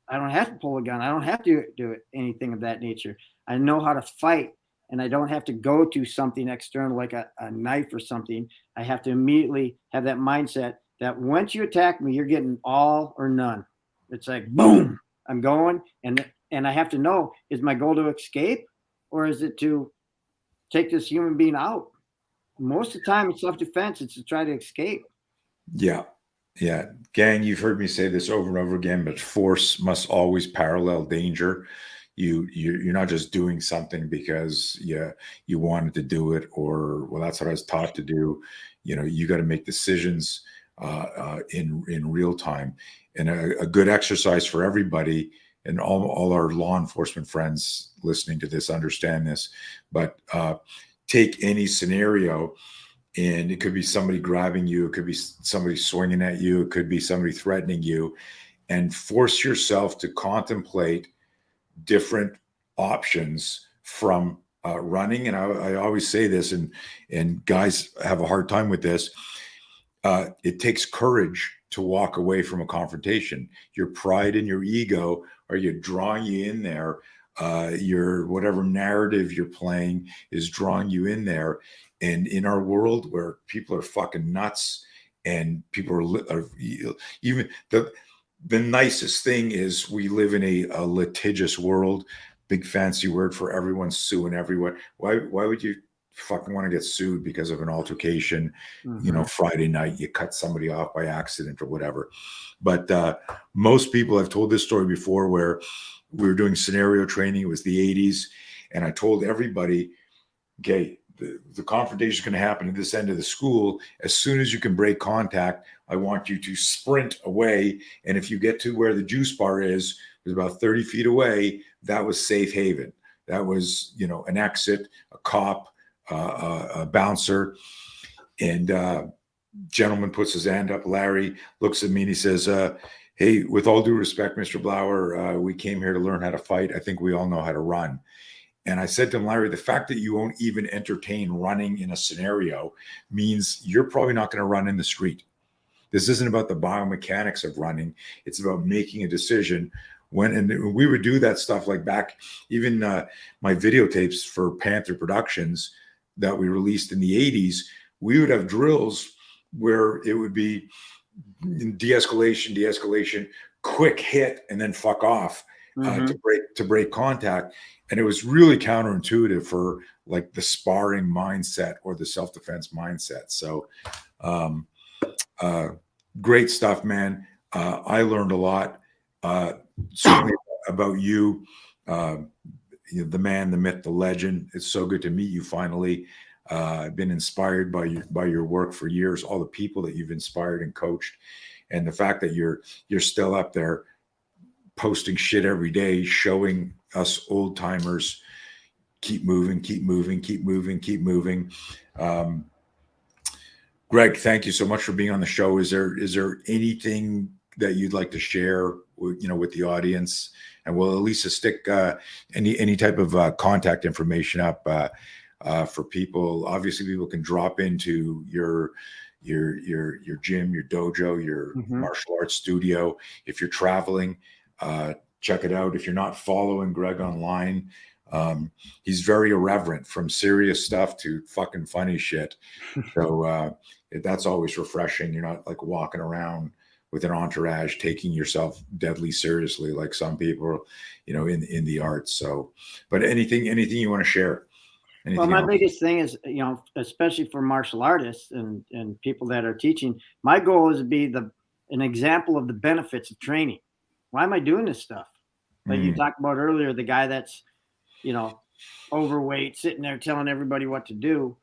I don't have to pull a gun. I don't have to do anything of that nature. I know how to fight, and I don't have to go to something external like a knife or something. I have to immediately have that mindset that once you attack me, you're getting all or none. It's like, boom, I'm going. And I have to know, is my goal to escape or is it to take this human being out? Most of the time in self-defense, it's to try to escape. Yeah. Yeah. Gang, you've heard me say this over and over again, but force must always parallel danger. You're not just doing something because you wanted to do it, or well, that's what I was taught to do. You got to make decisions in real time. And a good exercise for everybody, and all our law enforcement friends listening to this understand this, but take any scenario, and it could be somebody grabbing you, it could be somebody swinging at you, it could be somebody threatening you, and force yourself to contemplate different options from running. And I always say this, and guys have a hard time with this. It takes courage to walk away from a confrontation. Your pride and your ego are you drawing you in there. your whatever narrative you're playing is drawing you in there. And in our world where people are fucking nuts and people are even the nicest thing is we live in a litigious world. Big fancy word for everyone suing everyone. Why would you fucking want to get sued because of an altercation? Mm-hmm. Friday night you cut somebody off by accident or whatever. But most people, I've told this story before, where we were doing scenario training. It was the 80s, and I told everybody, okay, the confrontation is going to happen at this end of the school. As soon as you can break contact, I want you to sprint away. And if you get to where the juice bar is, it was about 30 feet away, that was safe haven. That was, an exit, a cop, a bouncer. And gentleman puts his hand up. Larry looks at me and he says, hey, with all due respect, Mr. Blauer, we came here to learn how to fight. I think we all know how to run. And I said to him, Larry, the fact that you won't even entertain running in a scenario means you're probably not going to run in the street. This isn't about the biomechanics of running. It's about making a decision. And we would do that stuff like back, even my videotapes for Panther Productions that we released in the 80s, we would have drills where it would be de-escalation, quick hit, and then fuck off to break contact. And it was really counterintuitive for like the sparring mindset or the self-defense mindset. So great stuff, man. I learned a lot, certainly about you, the man, the myth, the legend. It's so good to meet you finally. I've been inspired by your work for years, all the people that you've inspired and coached, and the fact that you're still up there posting shit every day, showing us old timers keep moving. Greg, thank you so much for being on the show. Is there anything that you'd like to share with the audience? And we'll at least stick any type of contact information up for people. Obviously, people can drop into your gym, your dojo, your martial arts studio. If you're traveling, check it out. If you're not following Greg online, he's very irreverent, from serious stuff to fucking funny shit. So that's always refreshing. You're not like walking around with an entourage taking yourself deadly seriously like some people, in the arts. So, but anything you want to share? Well, my biggest thing is, especially for martial artists and people that are teaching, my goal is to be an example of the benefits of training. Why am I doing this stuff? Like you talked about earlier, the guy that's, overweight, sitting there telling everybody what to do,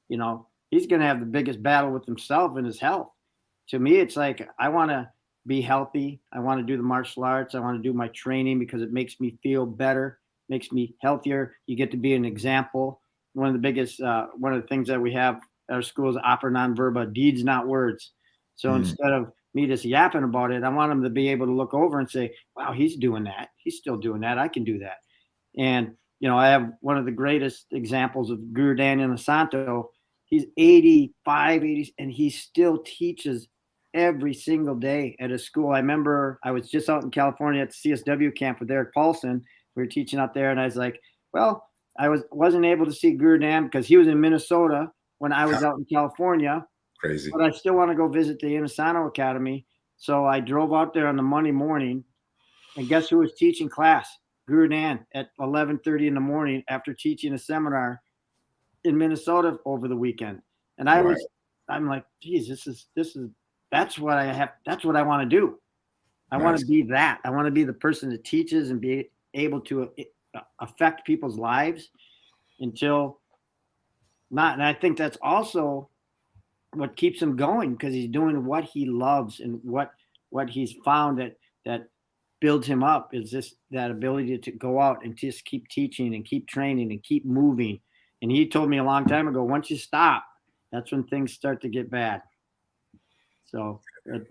he's going to have the biggest battle with himself and his health. To me, it's like, I want to be healthy. I want to do the martial arts. I want to do my training because it makes me feel better, makes me healthier. You get to be an example. One of the things that we have at our school is opera non verba, deeds, not words. So instead of me just yapping about it, I want them to be able to look over and say, wow, he's doing that. He's still doing that. I can do that. And, I have one of the greatest examples of Guru Daniel Santo. He's 85, 80, and he still teaches every single day at his school. I remember I was just out in California at the CSW camp with Eric Paulson. We were teaching out there, and I was like, well, I wasn't able to see Guru Dan because he was in Minnesota when I was out in California. Crazy. But I still want to go visit the Inosanto Academy. So I drove out there on the Monday morning, and guess who was teaching class? Guru Dan at 11:30 in the morning after teaching a seminar in Minnesota over the weekend. And I'm like, geez, that's what I have. That's what I want to do. I want to be that. I want to be the person that teaches and be able to affect people's lives until not. And I think that's also what keeps him going, because he's doing what he loves, and what he's found that builds him up is that ability to go out and just keep teaching and keep training and keep moving. And he told me a long time ago, once you stop, that's when things start to get bad. So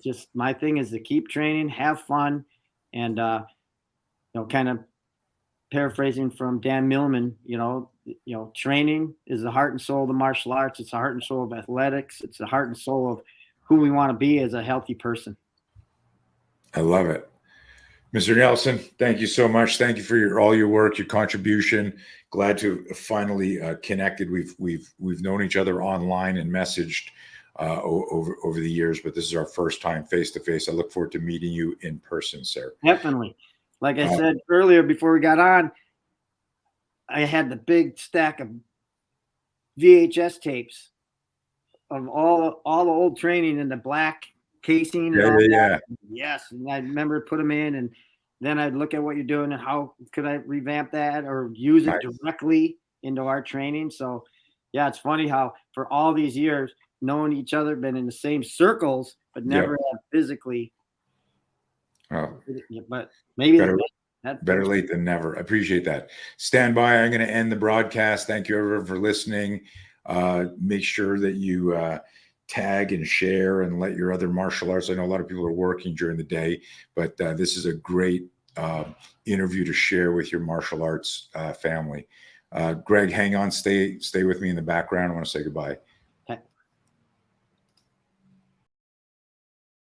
just my thing is to keep training, have fun, and kind of paraphrasing from Dan Millman, training is the heart and soul of the martial arts. It's the heart and soul of athletics. It's the heart and soul of who we want to be as a healthy person. I love it. Mr. Nelson, thank you so much. Thank you for all your work, your contribution. Glad to have finally connected. We've known each other online and messaged over the years, but this is our first time face to face. I look forward to meeting you in person, sir. Definitely. Like I said earlier before we got on, I had the big stack of VHS tapes of all the old training in the black casing and all that. Yes, and I remember put them in, and then I'd look at what you're doing and how could I revamp that or use it directly into our training. So, yeah, it's funny how for all these years knowing each other, been in the same circles, but never have physically. Oh, but maybe better late than never. I appreciate that. Stand by. I'm going to end the broadcast. Thank you everyone for listening. Make sure that you tag and share and let your other martial arts. I know a lot of people are working during the day, but this is a great interview to share with your martial arts family. Greg, hang on, stay with me in the background. I want to say goodbye.